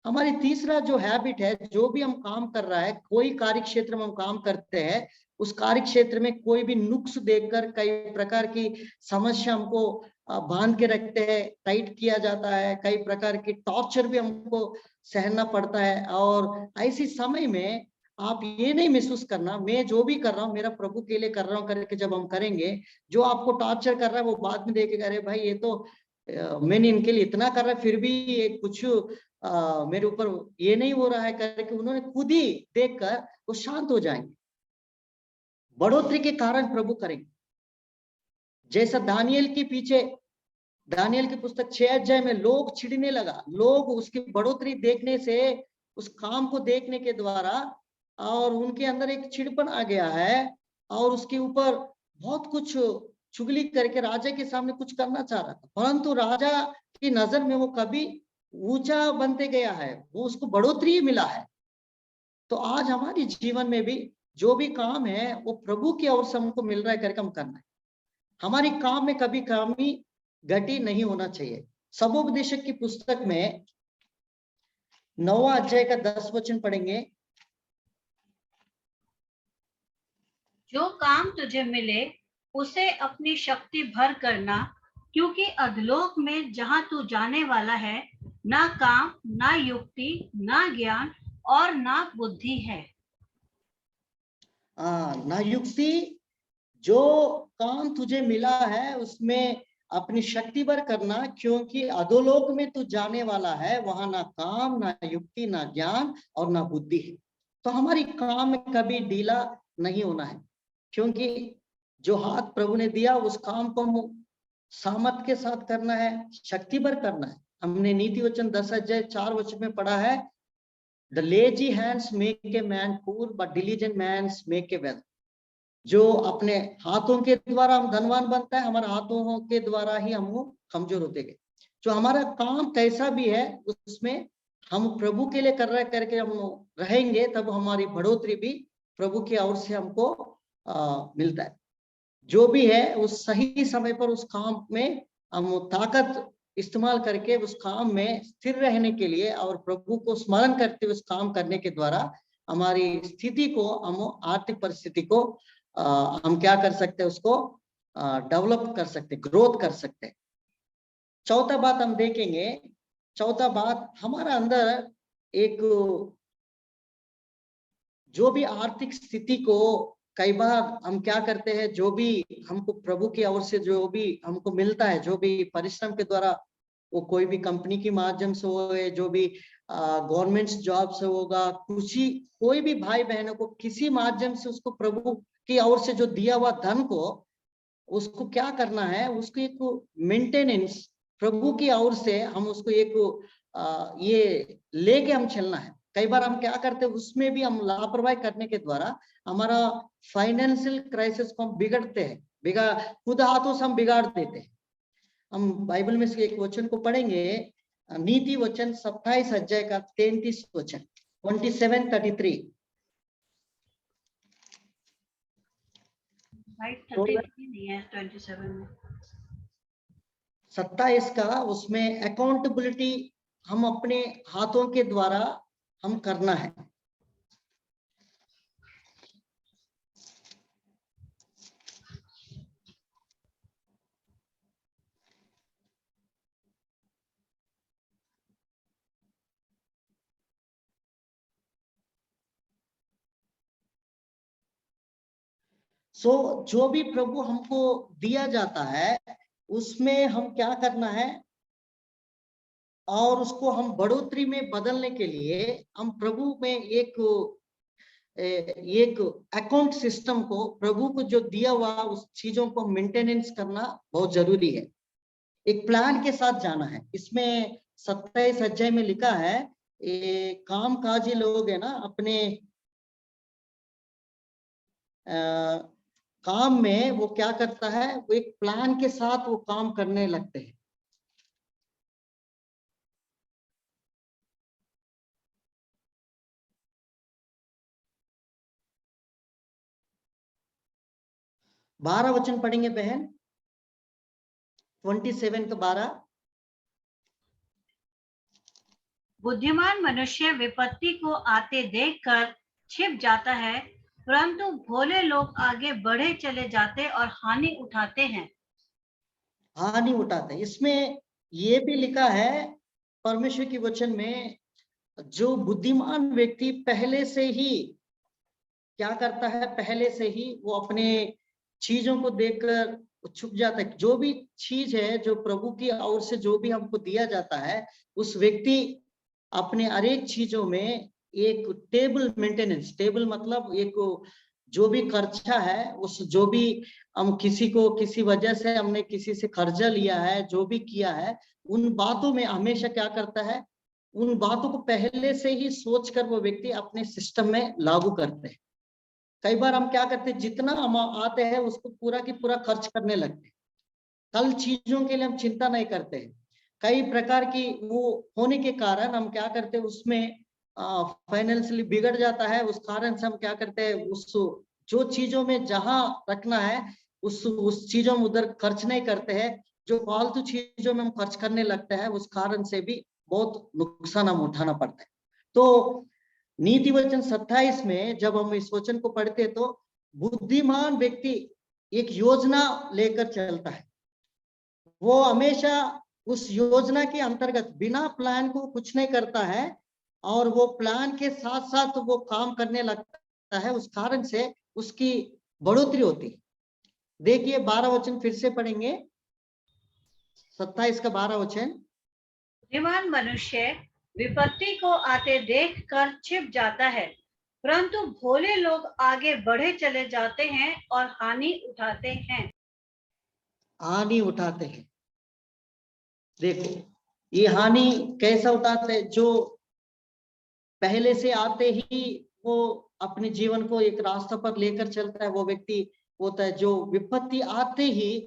हमारी तीसरा जो हैबिट है, जो भी हम काम कर रहा है, कोई कार्य क्षेत्र में हम काम करते हैं, उस कार्य क्षेत्र में कोई भी नुक्स देखकर कई प्रकार की समस्या हमको बांध के रखते हैं, टाइट किया जाता है, कई प्रकार की टॉर्चर भी हमको सहना पड़ता है। और ऐसी समय में आप ये नहीं महसूस करना मैं जो भी कर रहा हूँ मेरा प्रभु के लिए कर रहा हूँ करके जब हम करेंगे, जो आपको टॉर्चर कर रहा है वो बाद में देखेगा, अरे भाई ये तो मैंने इनके लिए इतना कर रहा है फिर भी ये कुछ मेरे ऊपर ये नहीं हो रहा है करके उन्होंने खुद ही देखकर वो शांत हो जाएंगे। बढ़ोतरी के कारण प्रभु करेंगे। जैसा दानियल के पीछे, दानियल की पुस्तक 6 अध्याय में लोग छिड़ने लगा, लोग उसकी बढ़ोतरी देखने से, उस काम को देखने के द्वारा, और उनके अंदर एक छिड़पन आ गया है और उसके ऊपर बहुत कुछ चुगली करके राजा के सामने कुछ करना चाह रहा था, परंतु राजा की नजर में वो कभी ऊंचा बनते गया है, वो उसको बढ़ोतरी मिला है। तो आज हमारे जीवन में भी जो भी काम है वो प्रभु की ओर से हमको मिल रहा है करके हम करना है। हमारी काम में कभी कमी घटी नहीं होना चाहिए। सबोपदेशक की पुस्तक में 9वां अध्याय का 10 वचन पढ़ेंगे। जो काम तुझे मिले उसे अपनी शक्ति भर करना, क्योंकि अधलोक में जहां तू जाने वाला है ना काम, ना युक्ति, ना ज्ञान और ना बुद्धि है। ना युक्ति, जो काम तुझे मिला है उसमें अपनी शक्ति भर करना, क्योंकि अधोलोक में तू जाने वाला है, वहां ना काम, ना युक्ति, ना ज्ञान और ना बुद्धि है। तो हमारी काम में कभी ढीला नहीं होना है, क्योंकि जो हाथ प्रभु ने दिया उस काम को हम सामर्थ के साथ करना है, शक्ति भर करना है। हमने नीति वचन 10 अध्याय 4 वचन में पढ़ा है, the lazy hands make a man poor but diligent man's make a wealth. जो अपने हाथों के द्वारा हम धनवान बनता है, हमारे हाथों के द्वारा ही हम कमजोर होते गए। जो हमारा काम कैसा भी है उसमें हम प्रभु के लिए कर रहे करके हम रहेंगे, तब हमारी बढ़ोतरी भी प्रभु की ओर से हमको मिलता है। जो भी है उस सही समय पर उस काम में हम ताकत इस्तेमाल करके उस काम में स्थिर रहने के लिए और प्रभु को स्मरण करते हुए उस काम करने के द्वारा हमारी स्थिति को, हम आर्थिक परिस्थिति को हम क्या कर सकते हैं, उसको डेवलप कर सकते, ग्रोथ कर सकते। चौथा बात हम देखेंगे, चौथा बात हमारा अंदर एक जो भी आर्थिक स्थिति को कई बार हम क्या करते हैं, जो भी हमको प्रभु की ओर से जो भी हमको मिलता है, जो भी परिश्रम के द्वारा, वो कोई भी कंपनी के माध्यम से हो, जो भी गवर्नमेंट जॉब से होगा, कुछ ही कोई भी भाई बहनों को किसी माध्यम से उसको प्रभु की ओर से जो दिया हुआ धन को उसको क्या करना है, उसको एक मेंटेनेंस प्रभु की ओर से हम उसको एक ये लेके हम चलना है। कई बार हम क्या करते हैं, उसमें भी हम लापरवाही करने के द्वारा हमारा फाइनेंशियल क्राइसिस को हम बिगड़ते हैं, खुद हाथों से हम बिगाड़ देते हैं। हम बाइबल में से एक वचन को पढ़ेंगे, नीति वचन 27 अध्याय का 33 वचन, 27:33। 27 का उसमें अकाउंटेबिलिटी हम अपने हाथों के द्वारा हम करना है। जो भी प्रभु हमको दिया जाता है उसमें हम क्या करना है, और उसको हम बढ़ोतरी में बदलने के लिए हम प्रभु में एक अकाउंट सिस्टम को, प्रभु को जो दिया हुआ उस चीजों को मेंटेनेंस करना बहुत जरूरी है। एक प्लान के साथ जाना है। इसमें 27 अध्याय में लिखा है, काम काजी लोग है ना, अपने काम में वो क्या करता है, वो एक प्लान के साथ वो काम करने लगते हैं। बारह वचन पढ़ेंगे बहन, 27 का 12। बुद्धिमान मनुष्य विपत्ति को आते देखकर छिप जाता है, परंतु भोले लोग आगे बढ़े चले जाते और हानि उठाते हैं। हानि उठाते हैं। इसमें ये भी लिखा है परमेश्वर की वचन में, जो बुद्धिमान व्यक्ति पहले से ही क्या करता है, पहले से ही वो अपने चीजों को देखकर छुप जाता है। जो भी चीज है जो प्रभु की ओर से जो भी हमको दिया जाता है, उस व्यक्ति अपने हर एक चीजों में एक टेबल मेंटेनेंस, टेबल मतलब एक जो भी खर्चा है, उस जो भी हम किसी को किसी वजह से हमने किसी से कर्जा लिया है, जो भी किया है, उन बातों में हमेशा क्या करता है, उन बातों को पहले से ही सोचकर वो व्यक्ति अपने सिस्टम में लागू करते हैं। कई बार हम क्या करते हैं, जितना हम आते हैं उसको पूरा की पूरा खर्च करने लगते हैं। कल चीजों के लिए हम चिंता नहीं करते हैं। कई प्रकार की वो होने के कारण हम क्या करते हैं, उसमें फाइनेंशियली बिगड़ जाता है। उस कारण से हम क्या करते हैं, उस जो चीजों में जहां रखना है उस चीजों में उधर खर्च नहीं करते हैं। जो फालतू चीजों में हम खर्च करने लगते हैं, उस कारण से भी बहुत नुकसान हम उठाना पड़ता है। तो नीति वचन 27 में जब हम इस वचन को पढ़ते तो बुद्धिमान व्यक्ति एक योजना लेकर चलता है। वो हमेशा उस योजना के अंतर्गत बिना प्लान को कुछ नहीं करता है, और वो प्लान के साथ साथ वो काम करने लगता है। उस कारण से उसकी बढ़ोतरी होती है। देखिए 12 वचन फिर से पढ़ेंगे, 27 का 12 वचन। बुद्धिमान मनुष्य विपत्ति को आते देखकर छिप जाता है, परंतु भोले लोग आगे बढ़े चले जाते हैं और हानि उठाते हैं। हानि उठाते हैं। देखो ये हानि कैसा उठाते हैं, जो पहले से आते ही वो अपने जीवन को एक रास्ता पर लेकर चलता है, वो व्यक्ति होता है। जो विपत्ति आते ही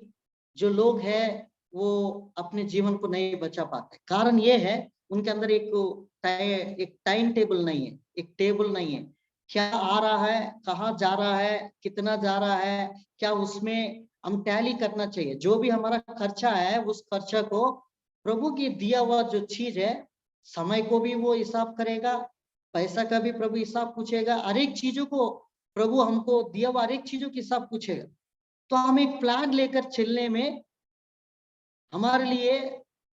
जो लोग हैं वो अपने जीवन को नहीं बचा पाते। कारण ये है, उनके अंदर एक टाइम टेबल नहीं है, एक टेबल नहीं है। क्या आ रहा है, कहाँ जा रहा है, कितना जा रहा है, क्या उसमें हम टैली करना चाहिए। जो भी हमारा खर्चा है उस खर्चा को प्रभु की दिया हुआ जो चीज है, समय को भी वो हिसाब करेगा, पैसा का भी प्रभु हिसाब पूछेगा, हर एक चीजों को प्रभु हमको दिया हुआ हर एक चीजों की हिसाब पूछेगा। तो हम एक प्लान लेकर चलने में हमारे लिए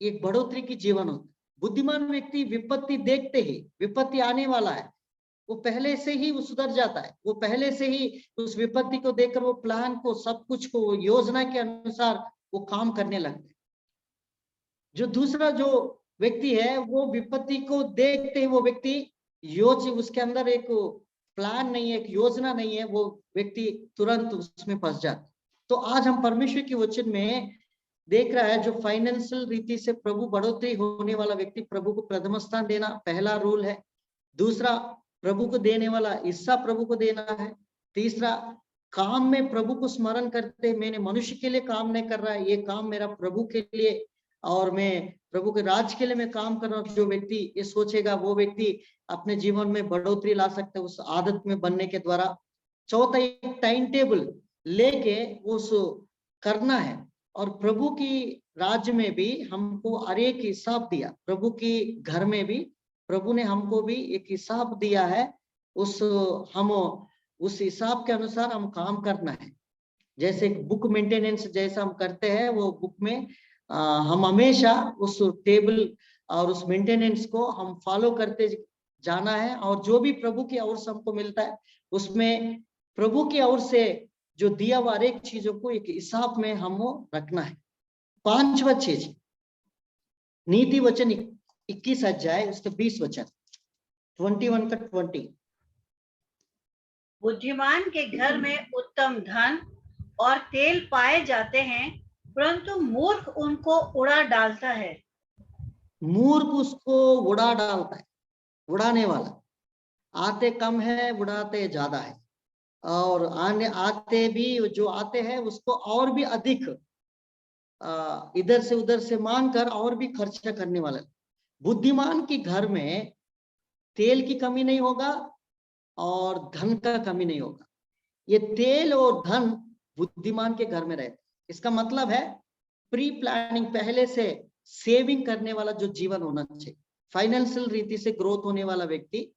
एक बढ़ोतरी की जीवन होता है। बुद्धिमान व्यक्ति विपत्ति देखते ही, विपत्ति आने वाला है, वो पहले से ही वो सुधर जाता है। वो पहले से ही उस विपत्ति को देखकर वो प्लान को, सब कुछ को योजना के अनुसार वो काम करने लगते हैं। जो दूसरा जो व्यक्ति है, वो विपत्ति को देखते ही वो व्यक्ति उसके अंदर एक प्लान नहीं है, एक योजना नहीं है, वो व्यक्ति तुरंत उसमें फंस जाता। तो आज हम परमेश्वर के वचन में देख रहा है, जो फाइनेंशियल रीति से प्रभु बढ़ोतरी होने वाला व्यक्ति, प्रभु को प्रथम स्थान देना पहला रूल है। दूसरा, प्रभु को देने वाला हिस्सा प्रभु को देना है। तीसरा, काम में प्रभु को स्मरण करते, मैंने मनुष्य के लिए काम नहीं कर रहा है, ये काम मेरा प्रभु के लिए और मैं प्रभु के राज के लिए मैं काम कर रहा हूँ। जो व्यक्ति ये सोचेगा वो व्यक्ति अपने जीवन में बढ़ोतरी ला सकता है उस आदत में बनने के द्वारा। चौथा, एक टाइम टेबल लेके उस करना है। और प्रभु की राज्य में भी हमको हर एक हिसाब दिया, प्रभु की घर में भी प्रभु ने हमको भी एक हिसाब दिया है। हम उस हिसाब के अनुसार हम काम करना है। जैसे बुक मेंटेनेंस जैसा हम करते हैं, वो बुक में हम हमेशा उस टेबल और उस मेंटेनेंस को हम फॉलो करते जाना है। और जो भी प्रभु की ओर से हमको मिलता है, उसमें प्रभु की ओर से जो दिया हुआ हर एक चीजों को एक हिसाब में हम रखना है। पांचवा चीज, नीति वचन 21 अध्याय उसके 20 वचन, 21 का 20। बुद्धिमान के घर में उत्तम धन और तेल पाए जाते हैं, परंतु मूर्ख उनको उड़ा डालता है। मूर्ख उसको उड़ा डालता है, उड़ाने वाला। आते कम है, उड़ाते ज्यादा है, और आने आते भी जो आते हैं उसको और भी अधिक इधर से उधर से मांग कर और भी खर्चा करने वाला। बुद्धिमान के घर में तेल की कमी नहीं होगा और धन का कमी नहीं होगा। ये तेल और धन बुद्धिमान के घर में रहते। इसका मतलब है प्री प्लानिंग, पहले से सेविंग करने वाला जो जीवन होना चाहिए। फाइनेंशियल रीति से ग्रोथ होने वाला व्यक्ति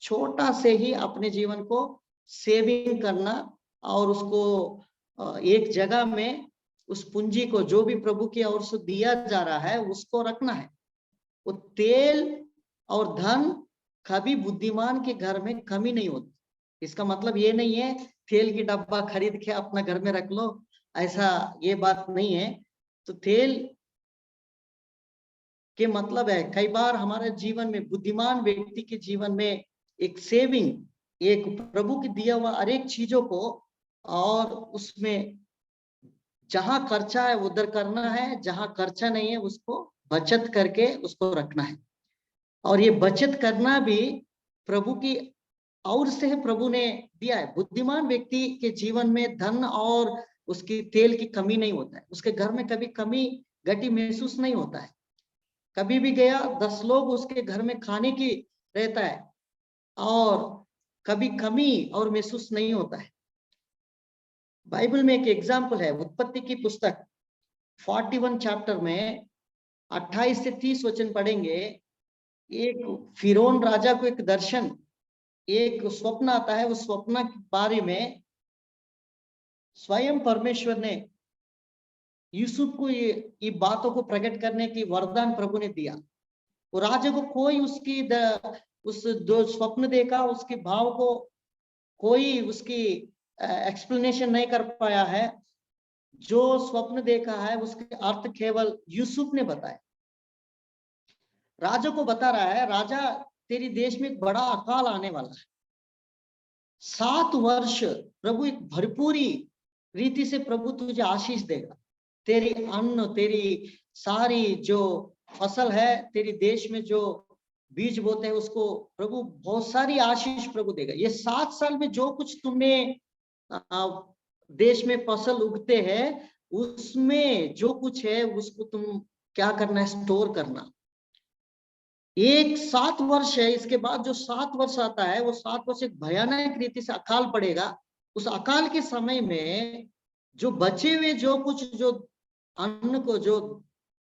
छोटा से ही अपने जीवन को सेविंग करना और उसको एक जगह में उस पूंजी को जो भी प्रभु की ओर से दिया जा रहा है उसको रखना है। वो तेल और धन कभी बुद्धिमान के घर में कमी नहीं होती। इसका मतलब ये नहीं है तेल की डब्बा खरीद के अपना घर में रख लो, ऐसा ये बात नहीं है। तो तेल के मतलब है कई बार हमारे जीवन में, बुद्धिमान व्यक्ति के जीवन में एक सेविंग, एक प्रभु की दिया हुआ हर एक चीजों को, और उसमें जहां खर्चा है उधर करना है, जहां खर्चा नहीं है उसको बचत करके उसको रखना है। और ये बचत करना भी प्रभु की और से प्रभु ने दिया है। बुद्धिमान व्यक्ति के जीवन में धन और उसकी तेल की कमी नहीं होता है। उसके घर में कभी कमी घटी महसूस नहीं होता है। कभी भी गया 10 लोग उसके घर में खाने की रहता है और कभी कमी और महसूस नहीं होता है। बाइबल में एक एग्जाम्पल है, उत्पत्ति की पुस्तक 41 चैप्टर में 28 से 30 वचन पढ़ेंगे। एक फिरौन राजा को एक दर्शन, एक स्वप्न आता है। उस स्वप्न के बारे में स्वयं परमेश्वर ने यूसुफ को ये बातों को प्रकट करने की वरदान प्रभु ने दिया। वो राजा को कोई उसकी उस जो स्वप्न देखा उसके भाव को कोई उसकी एक्सप्लेनेशन नहीं कर पाया है। जो स्वप्न देखा है उसके अर्थ केवल यूसुफ ने बताया। राजा को बता रहा है, राजा तेरी देश में एक बड़ा अकाल आने वाला है। 7 वर्ष प्रभु एक भरपूरी रीति से प्रभु तुझे आशीष देगा। तेरी अन्न, तेरी सारी जो फसल है, तेरी देश में जो बीज बोते हैं उसको प्रभु बहुत सारी आशीष प्रभु देगा। ये 7 साल में जो कुछ तुमने देश में फसल उगते हैं उसमें जो कुछ है उसको तुम क्या करना है, स्टोर करना। एक 7 वर्ष है, इसके बाद जो 7 वर्ष आता है वो 7 वर्ष एक भयानक रीति से अकाल पड़ेगा। उस अकाल के समय में जो बचे हुए जो कुछ, जो अन्न को, जो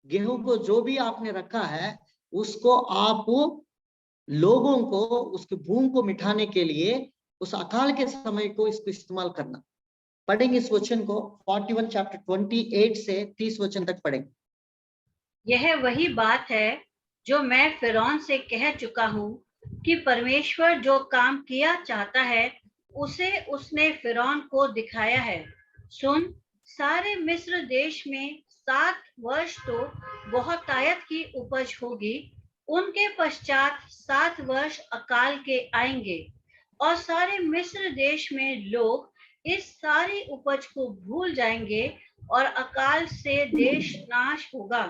गेहूं को, जो भी आपने रखा है उसको आप लोगों को उसके भूख को मिटाने के लिए उस अकाल के समय को इसको इस्तेमाल करना। पढ़ेंगे इस वचन को 41 चैप्टर 28 से 30 वचन तक पढ़ेंगे। यह वही बात है जो मैं फिरौन से कह चुका हूँ कि परमेश्वर जो काम किया चाहता है उसे उसने फिरौन को दिखाया है। सुन, सारे मिस्र देश में 7 वर्ष तो बहुतायत की उपज होगी। उनके पश्चात 7 वर्ष अकाल के आएंगे और सारे मिस्र देश में लोग इस सारी उपज को भूल जाएंगे और अकाल से देश नाश होगा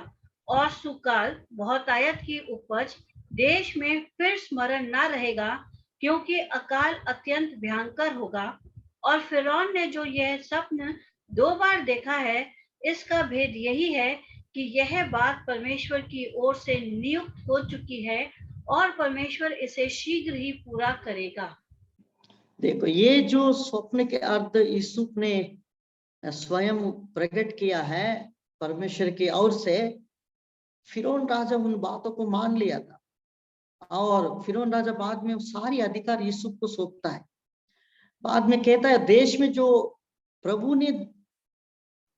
और सुकाल, बहुतायत की उपज देश में फिर स्मरण न रहेगा, क्योंकि अकाल अत्यंत भयंकर होगा। और फिरौन ने जो यह स्वप्न 2 बार देखा है, इसका भेद यही है कि यह बात परमेश्वर की ओर से नियुक्त हो चुकी है और परमेश्वर इसे शीघ्र ही पूरा करेगा। देखो, ये जो स्वप्न के अर्थ यूसुफ ने स्वयं प्रकट किया है परमेश्वर की ओर से। फिरौन राजा उन बातों को मान लिया था और फिरौन राजा बाद में सारी अधिकार यूसुफ को सौंपता है। बाद में कहता है देश में जो प्रभु ने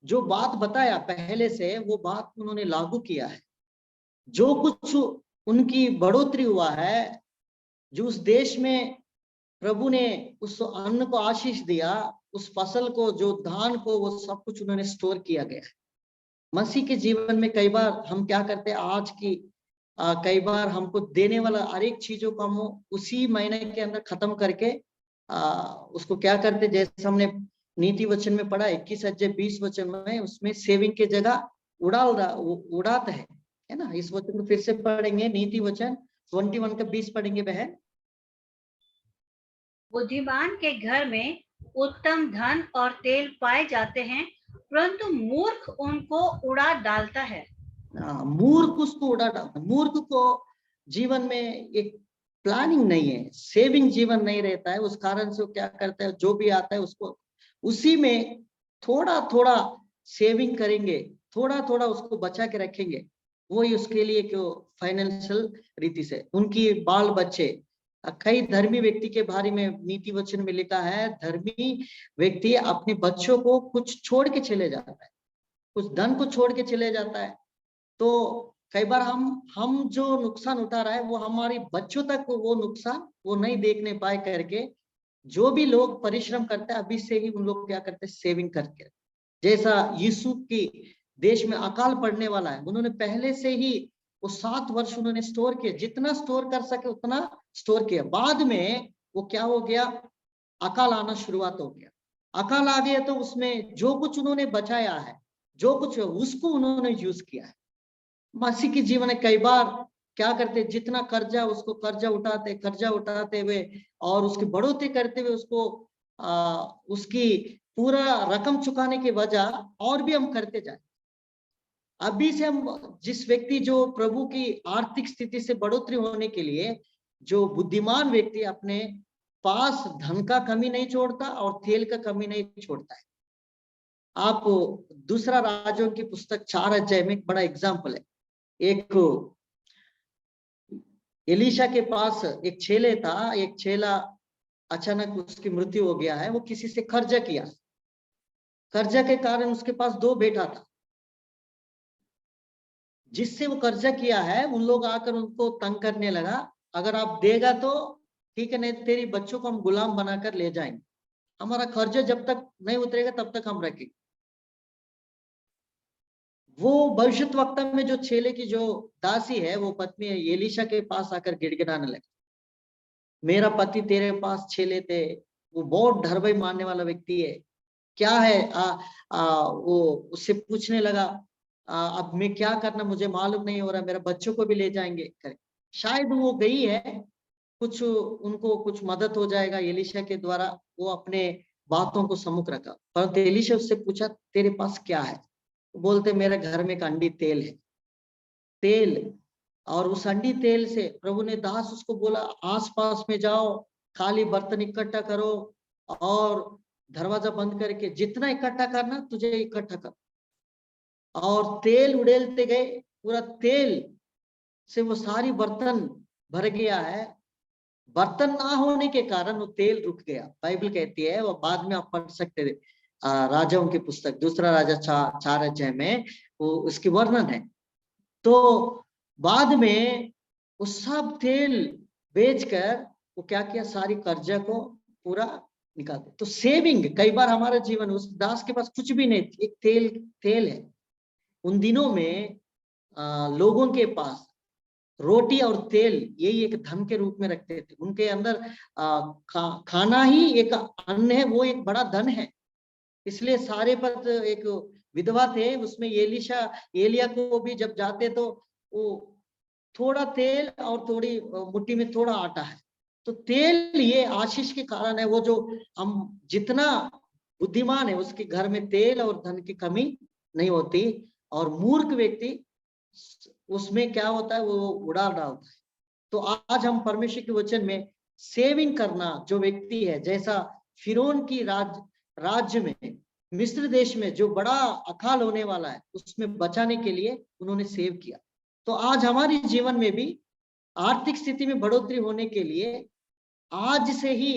जो बात बताया पहले से वो बात उन्होंने लागू किया है। जो कुछ उनकी बढ़ोतरी हुआ है, जो उस देश में प्रभु ने उस अन्न को आशीष दिया, उस फसल को, जो धान को, वो सब कुछ उन्होंने स्टोर किया गया है। मसीह के जीवन में कई बार हम क्या करते हैं, आज की कई बार हमको देने वाला हर एक चीजों को हम उसी महीने के अंदर खत्म करके उसको क्या करते, जैसे हमने नीति वचन में पढ़ा 21 अध्याय 20 वचन में, उसमें सेविंग के जगह उड़ाते है ना। इस वचन को फिर से पढ़ेंगे, नीति वचन 21 का 20 पढ़ेंगे बहन। बुद्धिमान के घर में उत्तम धन और तेल पाए जाते हैं, परंतु मूर्ख उनको उड़ा डालता है। मूर्ख उसको उड़ा डालता। मूर्ख को जीवन में एक प्लानिंग नहीं है, सेविंग जीवन नहीं रहता है, उस कारण से वो क्या करता है, जो भी आता है उसको उसी में थोड़ा थोड़ा सेविंग करेंगे, थोड़ा थोड़ा उसको बचा के रखेंगे। वही उसके लिए क्यों फाइनेंशियल रीति से उनकी बाल बच्चे। कई धर्मी व्यक्ति के बारे में नीति वचन में लिखा है, धर्मी व्यक्ति अपने बच्चों को कुछ छोड़ के चले जाता है, कुछ धन को छोड़ के चले जाता है। तो कई बार हम जो नुकसान उठा रहा है वो हमारे बच्चों तक वो नुकसान वो नहीं देखने पाए करके, जो भी लोग परिश्रम करते हैं अभी से ही उन लोग क्या करते हैं, सेविंग करके। जैसा यीशु की देश में अकाल पड़ने वाला है, उन्होंने पहले से ही वो 7 वर्ष उन्होंने स्टोर किया, जितना स्टोर कर सके उतना स्टोर किया। बाद में वो क्या हो गया, अकाल आना शुरुआत हो गया। अकाल आ गया तो उसमें जो कुछ उन्होंने बचाया है, जो कुछ उसको उन्होंने यूज किया है। मसीह के जीवन में कई बार क्या करते, जितना कर्जा उसको कर्जा उठाते हुए और उसकी बढ़ोतरी करते हुए उसको उसकी पूरा रकम चुकाने के वजह और भी हम करते जाए। अभी से हम जिस व्यक्ति जो प्रभु की आर्थिक स्थिति से बढ़ोतरी होने के लिए, जो बुद्धिमान व्यक्ति अपने पास धन का कमी नहीं छोड़ता और तेल का कमी नहीं छोड़ता है। आप दूसरा राजों की पुस्तक 4 अध्याय में एक बड़ा एग्जाम्पल है। एक एलीशा के पास एक चेले था, एक चेला अचानक उसकी मृत्यु हो गया है, वो किसी से कर्जा किया, कर्जा के कारण उसके पास 2 बेटा था। जिससे वो कर्जा किया है उन लोग आकर उनको तंग करने लगा, अगर आप देगा तो ठीक है, नहीं तेरी बच्चों को हम गुलाम बनाकर ले जाएंगे, हमारा कर्जा जब तक नहीं उतरेगा तब तक हम रखेंगे। वो भविष्यद्वक्ता में जो चेले की जो दासी है, वो पत्नी है, एलीशा के पास आकर गिड़गिड़ाने लगी, मेरा पति तेरे पास चेले थे, वो बहुत ढरबई मारने वाला व्यक्ति है, क्या है वो उससे पूछने लगा, अब मैं क्या करना मुझे मालूम नहीं हो रहा, मेरा बच्चों को भी ले जाएंगे कर। शायद वो गई है, कुछ उनको कुछ मदद हो जाएगा एलीशा के द्वारा, वो अपने बातों को सम्मुख रखा। परंतु एलीशा उससे पूछा तेरे पास क्या है, बोलते मेरे घर में एक अंडी तेल है, तेल। और उस अंडी तेल से प्रभु ने दास उसको बोला, आसपास में जाओ, खाली बर्तन इकट्ठा करो और दरवाजा बंद करके जितना इकट्ठा करना तुझे इकट्ठा कर। और तेल उड़ेलते गए, पूरा तेल से वो सारी बर्तन भर गया है। बर्तन ना होने के कारण वो तेल रुक गया। बाइबल कहती है, वो बाद में आप पढ़ सकते थे, राजाओं की पुस्तक दूसरा राजा 4 अध्याय में वो उसकी वर्णन है। तो बाद में वो सब तेल बेचकर वो क्या किया, सारी कर्जा को पूरा निकाल दिया। तो सेविंग कई बार हमारा जीवन, उस दास के पास कुछ भी नहीं, एक तेल है। उन दिनों में लोगों के पास रोटी और तेल यही एक धन के रूप में रखते थे। उनके अंदर खाना ही एक अन्न है, वो एक बड़ा धन है। इसलिए सारे पर एक विधवा थे, उसमें एलिया को भी जब जाते तो वो थोड़ा तेल और थोड़ी मुट्ठी में थोड़ा आटा है। तो तेल ये आशीष के कारण है, वो जो हम जितना बुद्धिमान है उसके घर में तेल और धन की कमी नहीं होती। और मूर्ख व्यक्ति उसमें क्या होता है, वो उड़ा डालता है। तो आज हम परमेश्वर के वचन में सेविंग करना, जो व्यक्ति है, जैसा फिरौन की राज्य में, मिस्र देश में जो बड़ा अकाल होने वाला है उसमें बचाने के लिए उन्होंने सेव किया। तो आज हमारे जीवन में भी आर्थिक स्थिति में बढ़ोतरी होने के लिए आज से ही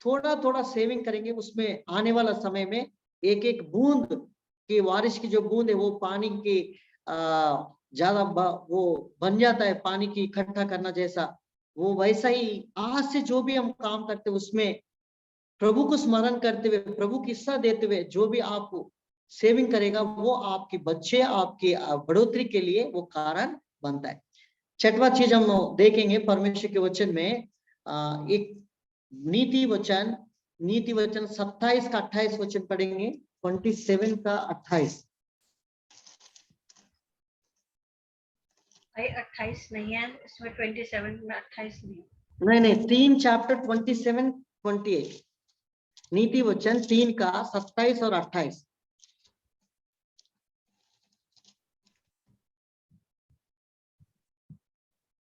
थोड़ा थोड़ा सेविंग करेंगे, उसमें आने वाला समय में एक एक बूंद की, बारिश की जो बूंद है वो पानी की ज्यादा वो बन जाता है, पानी की इकट्ठा करना जैसा, वो वैसा ही आज से जो भी हम काम करते हैं उसमें प्रभु को स्मरण करते हुए, प्रभु की हिस्सा देते हुए, जो भी आप सेविंग करेगा वो आपके बच्चे, आपकी बढ़ोतरी के लिए वो कारण बनता है। छठवां चीज हम देखेंगे परमेश्वर के वचन में, एक नीति वचन 27 का 28 वचन पढ़ेंगे। 27 का 28। 28 नहीं है इसमें, 27 में 28 नहीं है। नहीं 3 चैप्टर 27 28, नीति वचन 3 का 27 और 28।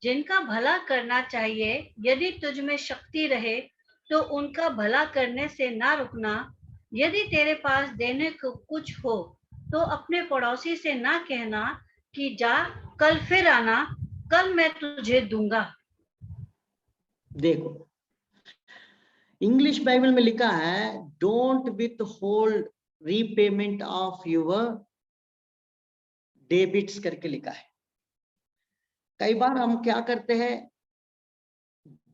जिनका भला करना चाहिए, यदि तुझ में शक्ति रहे तो उनका भला करने से ना रुकना। यदि तेरे पास देने को कुछ हो तो अपने पड़ोसी से ना कहना कि जा कल फिर आना, कल मैं तुझे दूंगा। देखो इंग्लिश बाइबल में लिखा है, don't with hold repayment of your debits करके लिखा है। कई बार हम क्या करते हैं,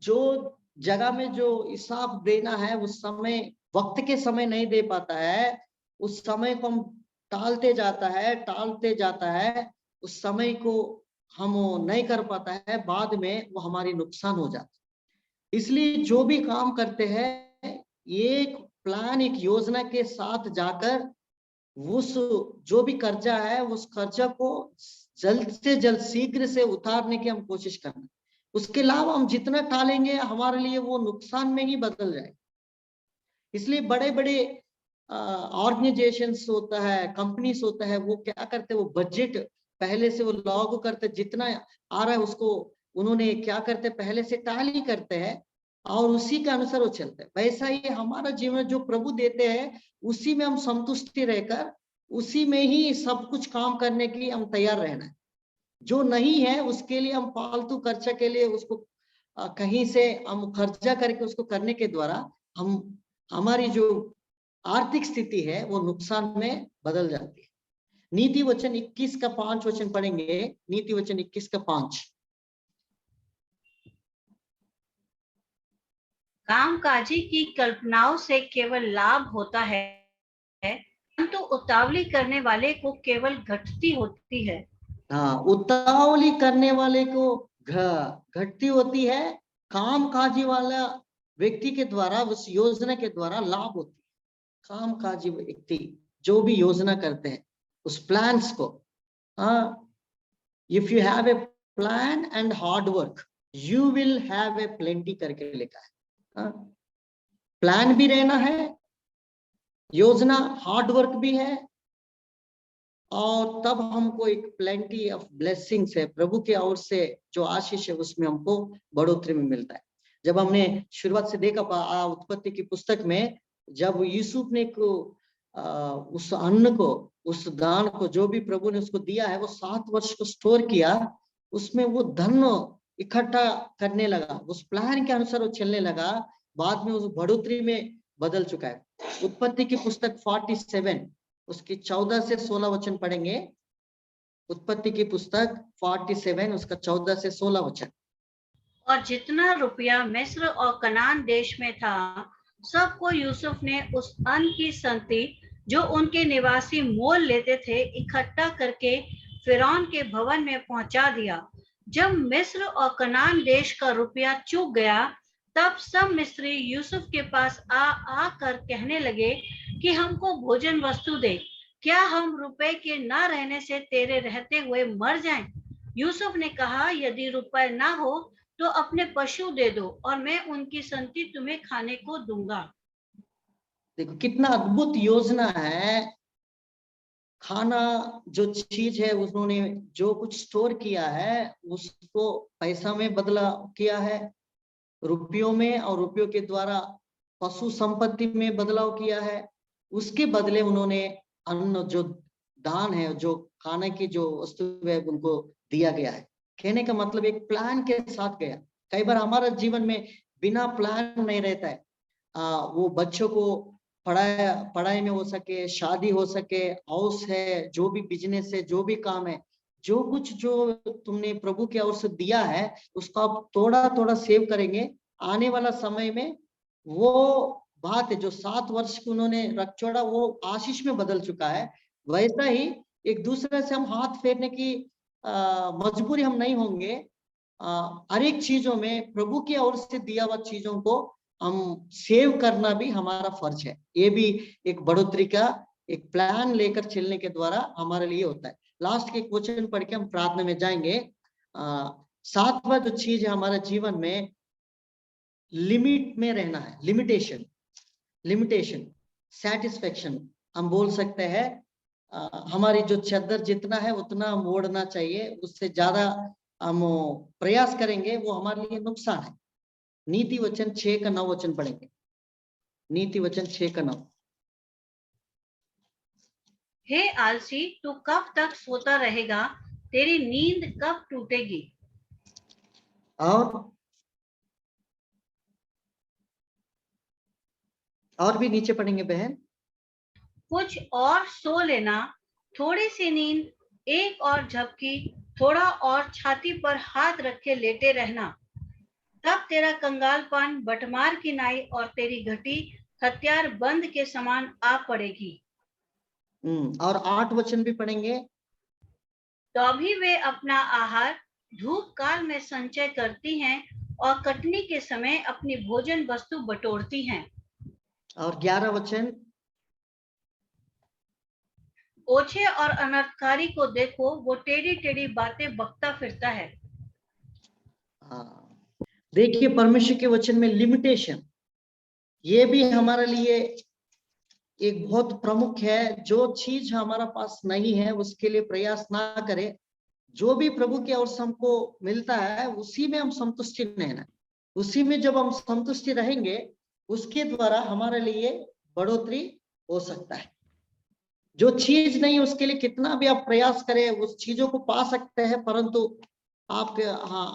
जो जगह में जो हिसाब देना है उस समय, वक्त के समय नहीं दे पाता है, उस समय को हम टालते जाता है, उस समय को हम नहीं कर पाता है, बाद में वो हमारी नुकसान हो जाता है। इसलिए जो भी काम करते हैं एक प्लान, एक योजना के साथ जाकर उस जो भी कर्जा है उस कर्जा को जल्द से जल्द शीघ्र से उतारने की हम कोशिश करना। उसके अलावा हम जितना टालेंगे हमारे लिए वो नुकसान में ही बदल जाए। इसलिए बड़े बड़े ऑर्गेनाइजेशंस होता है, कंपनीज होता है, वो क्या करते हैं, वो बजट पहले से वो लागू करते, जितना आ रहा है उसको उन्होंने क्या करते, पहले से टाली करते हैं और उसी के अनुसार वो चलते हैं। वैसा ही हमारा जीवन जो प्रभु देते हैं उसी में हम संतुष्टि रहकर उसी में ही सब कुछ काम करने के लिए हम तैयार रहना है। जो नहीं है उसके लिए हम फालतू खर्चा के लिए उसको कहीं से हम खर्चा करके उसको करने के द्वारा हम हमारी जो आर्थिक स्थिति है वो नुकसान में बदल जाती है। नीति वचन 21 का 5 वचन पढ़ेंगे। नीति वचन 21 का 5। कामकाजी की कल्पनाओं से केवल लाभ होता है, परंतु उतावली करने वाले को केवल घटती होती है। हाँ, उतावली करने वाले को घटती होती है, कामकाजी वाला व्यक्ति के द्वारा उस योजना के द्वारा लाभ होती है। कामकाजी व्यक्ति जो भी योजना करते हैं उस प्लान्स को, if you have a plan and hard work you will have a plenty करके लिखा है। प्लान भी रहना है, योजना हार्ड वर्क भी है, और तब हमको एक प्लेंटी ऑफ ब्लेसिंग्स है, प्रभु की ओर से जो आशीष है उसमें हमको बढ़ोतरी में मिलता है। जब हमने शुरुआत से देखा उत्पत्ति की पुस्तक में, जब यूसुफ ने उस अन्न को, उस दान को जो भी प्रभु ने उसको दिया है वो 7 वर्ष को स्टोर किया, उसमें वो धन इकट्ठा करने लगा, उस प्लान के अनुसार वो चलने लगा, बाद में उस बढ़ोतरी में बदल चुका है। उत्पत्ति की पुस्तक 47 उसकी 14 से 16 वचन पढ़ेंगे। उत्पत्ति की पुस्तक 47 उसका 14 से 16 वचन। और जितना रुपया मिस्र और कनान देश में था सबको यूसुफ ने उस अन्न की संगति जो उनके निवासी मोल लेते थे इकट्ठा करके फिरौन के भवन में पहुंचा दिया। जब मिस्र और कनान देश का रुपया चूक गया तब सब मिस्री यूसुफ के पास आकर कहने लगे कि हमको भोजन वस्तु दे, क्या हम रुपए के ना रहने से तेरे रहते हुए मर जाएं? यूसुफ ने कहा, यदि रुपए ना हो तो अपने पशु दे दो और मैं उनकी संगति तुम्हें खाने को दूंगा। देखो कितना अद्भुत योजना है। खाना जो चीज है उन्होंने जो कुछ स्टोर किया है उसको पैसा में बदला किया है, रुपयों में, और रुपयों के द्वारा पशु संपत्ति में बदलाव किया है। उसके बदले उन्होंने अन्न जो दान है, जो खाने की जो वस्तु है उनको दिया गया है। कहने का मतलब एक प्लान के साथ गया। कई बार हमारा जीवन में बिना प्लान नहीं रहता है। वो बच्चों को पढ़ाई में हो सके, शादी हो सके, हाउस है, जो भी बिजनेस है, जो भी काम है, जो कुछ जो तुमने प्रभु की ओर से दिया है उसको आप थोड़ा थोड़ा सेव करेंगे, आने वाला समय में वो बात है जो 7 वर्ष की उन्होंने रख छोड़ा वो आशीष में बदल चुका है। वैसा ही एक दूसरे से हम हाथ फेरने की मजबूरी हम नहीं होंगे। हर एक चीजों में प्रभु की ओर से दिया हुआ चीजों को हम सेव करना भी हमारा फर्ज है। ये भी एक बढ़ोतरी का एक प्लान लेकर चलने के द्वारा हमारे लिए होता है। लास्ट के क्वेश्चन पढ़ के हम प्रार्थना में जाएंगे। 7वां जो चीज है हमारे जीवन में लिमिट में रहना है। लिमिटेशन सेटिस्फेक्शन हम बोल सकते हैं। हमारी जो चादर जितना है उतना हम ओढ़ना चाहिए, उससे ज्यादा हम प्रयास करेंगे वो हमारे लिए नुकसान है। नीति वचन 6 का 9 वचन पढ़ेंगे। नीति वचन 6 का 9। हे आलसी, तू कब तक सोता रहेगा? तेरी नींद कब टूटेगी? और भी नीचे पढ़ेंगे बहन। कुछ और सो लेना, थोड़ी सी नींद, एक और झपकी, थोड़ा और छाती पर हाथ रखे लेटे रहना। तब तेरा कंगालपन बटमार की नाई और तेरी घटी हथियार बंद के समान आ पड़ेगी। और 8 वचन भी पढ़ेंगे। तो भी वे अपना आहार धूप काल में संचय करती हैं और कटनी के समय अपनी भोजन वस्तु बटोरती हैं। और 11 वचन। ओछे और अनर्थकारी को देखो, वो टेढ़ी टेढ़ी बातें बकता फिरता है। देखिए परमेश्वर के वचन में लिमिटेशन ये भी हमारे लिए एक बहुत प्रमुख है। जो चीज हमारा पास नहीं है उसके लिए प्रयास ना करें। जो भी प्रभु की ओर से हमको मिलता है उसी में हम संतुष्टि रहना। उसी में जब हम संतुष्टि रहेंगे उसके द्वारा हमारे लिए बढ़ोतरी हो सकता है। जो चीज नहीं उसके लिए कितना भी आप प्रयास करें उस चीजों को पा सकते हैं, परंतु आपके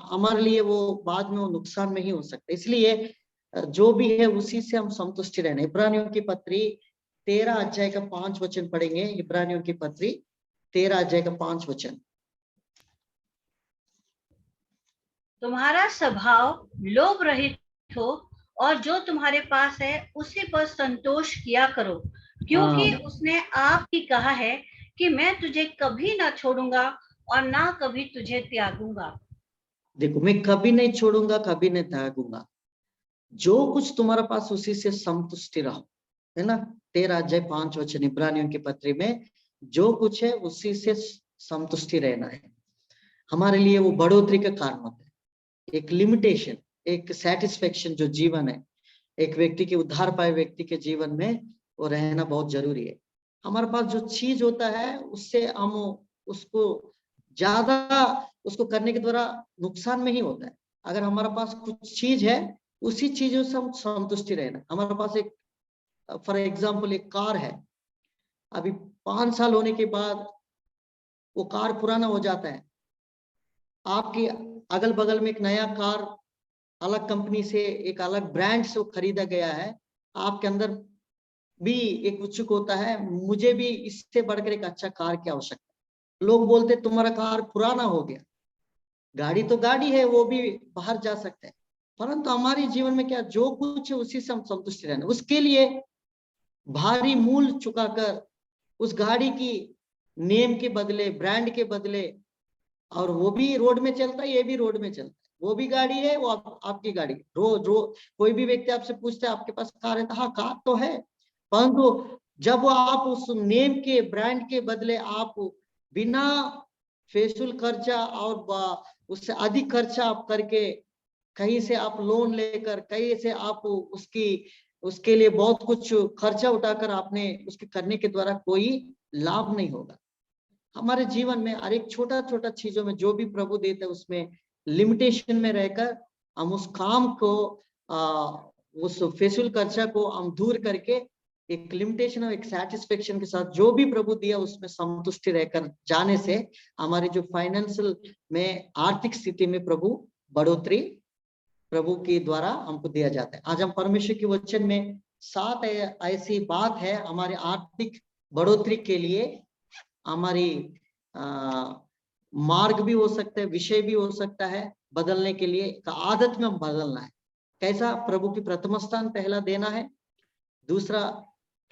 हमारे लिए वो बाद में वो नुकसान में ही हो सकता है। इसलिए जो भी है उसी से हम संतुष्टि रहना। इब्रानियों की पत्री 13 अध्याय का 5 वचन पढ़ेंगे। इब्रानियों की पत्री 13 अध्याय का 5 वचन। तुम्हारा स्वभाव लोभ रहित हो और जो तुम्हारे पास है उसी पर संतोष किया करो, क्योंकि उसने आप ही कहा है कि मैं तुझे कभी ना छोड़ूंगा और ना कभी तुझे त्यागूंगा। देखो मैं कभी नहीं छोड़ूंगा, कभी नहीं त्यागूंगा। जो कुछ तुम्हारे पास उसी से संतुष्टि रहो, है ना। 13 अध्याय 5 वचन इब्रानियों की पत्री में जो कुछ है उसी से संतुष्टि रहना है। हमारे लिए वो बढ़ोतरी का कारण होता है। एक लिमिटेशन, एक सेटिस्फेक्शन जो जीवन है एक व्यक्ति के उद्धार पाए व्यक्ति के जीवन में वो रहना बहुत जरूरी है। हमारे पास जो चीज होता है उससे हम उसको ज्यादा उसको करने के द्वारा नुकसान में ही होता है। अगर हमारे पास कुछ चीज है उसी चीजों से हम संतुष्टि रहना। हमारे पास एक फॉर एग्जाम्पल एक कार है, अभी 5 साल होने के बाद वो कार पुराना हो जाता है। आपके अगल बगल में एक नया कार अलग कंपनी से एक अलग ब्रांड से खरीदा गया है। आपके अंदर भी एक उत्सुक होता है मुझे भी इससे बढ़कर एक अच्छा कार की आवश्यकता है। लोग बोलते तुम्हारा कार पुराना हो गया। गाड़ी तो गाड़ी है, वो भी बाहर जा सकता है, परंतु हमारे जीवन में क्या जो कुछ है उसी से हम संतुष्ट रहना। उसके लिए भारी मूल्य चुकाकर उस गाड़ी की नेम के बदले ब्रांड के बदले, और वो भी रोड में चलता है ये भी रोड में चलता है, वो भी गाड़ी है वो आपकी गाड़ी। रोज कोई भी व्यक्ति आपसे पूछता है आपके पास कार है, हाँ कार तो है, परंतु जब आप उस नेम के ब्रांड के बदले आप बिना फेसुल खर्चा और उससे अधिक खर्चा आप करके कहीं से आप लोन लेकर कहीं से आप उसके लिए बहुत कुछ खर्चा उठाकर आपने उसके करने के द्वारा कोई लाभ नहीं होगा। हमारे जीवन में हर एक छोटा छोटा चीजों में जो भी प्रभु देते हैं उसमें लिमिटेशन में रहकर हम उस काम को उस फेसुल खर्चा को हम दूर करके एक लिमिटेशन और एक सेटिस्फेक्शन के साथ जो भी प्रभु दिया उसमें संतुष्टि रहकर जाने से हमारे जो फाइनेंशियल में आर्थिक स्थिति में प्रभु बढ़ोतरी प्रभु के द्वारा हमको दिया जाता है। आज हम परमेश्वर के वचन में 7 ऐसी बात है हमारे आर्थिक बढ़ोतरी के लिए, हमारी मार्ग भी हो सकता है, विषय भी हो सकता है बदलने के लिए। आदत में हम बदलना है। कैसा? प्रभु की प्रथम स्थान पहला देना है, दूसरा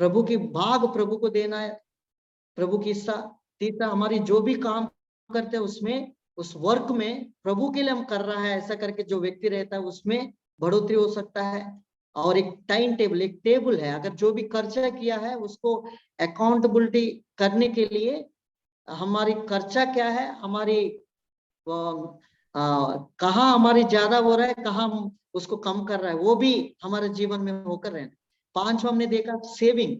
प्रभु की भाग प्रभु को देना है, प्रभु की हिस्सा। तीसरा हमारी जो भी काम करते हैं उसमें, उस वर्क में प्रभु के लिए हम कर रहा है ऐसा करके जो व्यक्ति रहता है उसमें बढ़ोतरी हो सकता है। और एक टाइम टेबल, एक टेबल है, अगर जो भी खर्चा किया है उसको अकाउंटेबिलिटी करने के लिए हमारी खर्चा क्या है, हमारी कहाँ हमारी ज्यादा हो रहा है, कहाँ हम उसको कम कर रहा है, वो भी हमारे जीवन में होकर रहना। पांचवा हमने देखा सेविंग।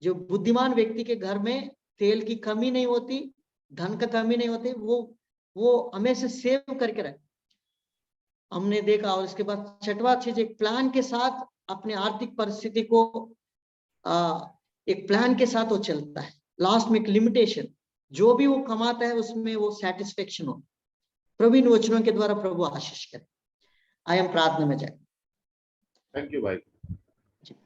जो बुद्धिमान व्यक्ति के घर में तेल की कमी नहीं होती, धन का कमी नहीं होती, वो हमेशा सेव करके रहे, हमने देखा। और इसके बाद छठवां चीज, एक प्लान के साथ अपने आर्थिक परिस्थिति को एक प्लान के साथ वो चलता है। लास्ट में एक लिमिटेशन, जो भी वो कमाता है उसमें वो सेटिस्फेक्शन हो। प्रभु इन वचनों के द्वारा प्रभु आशीष करे। आइए हम प्रार्थना में जाए। थैंक यू भाई।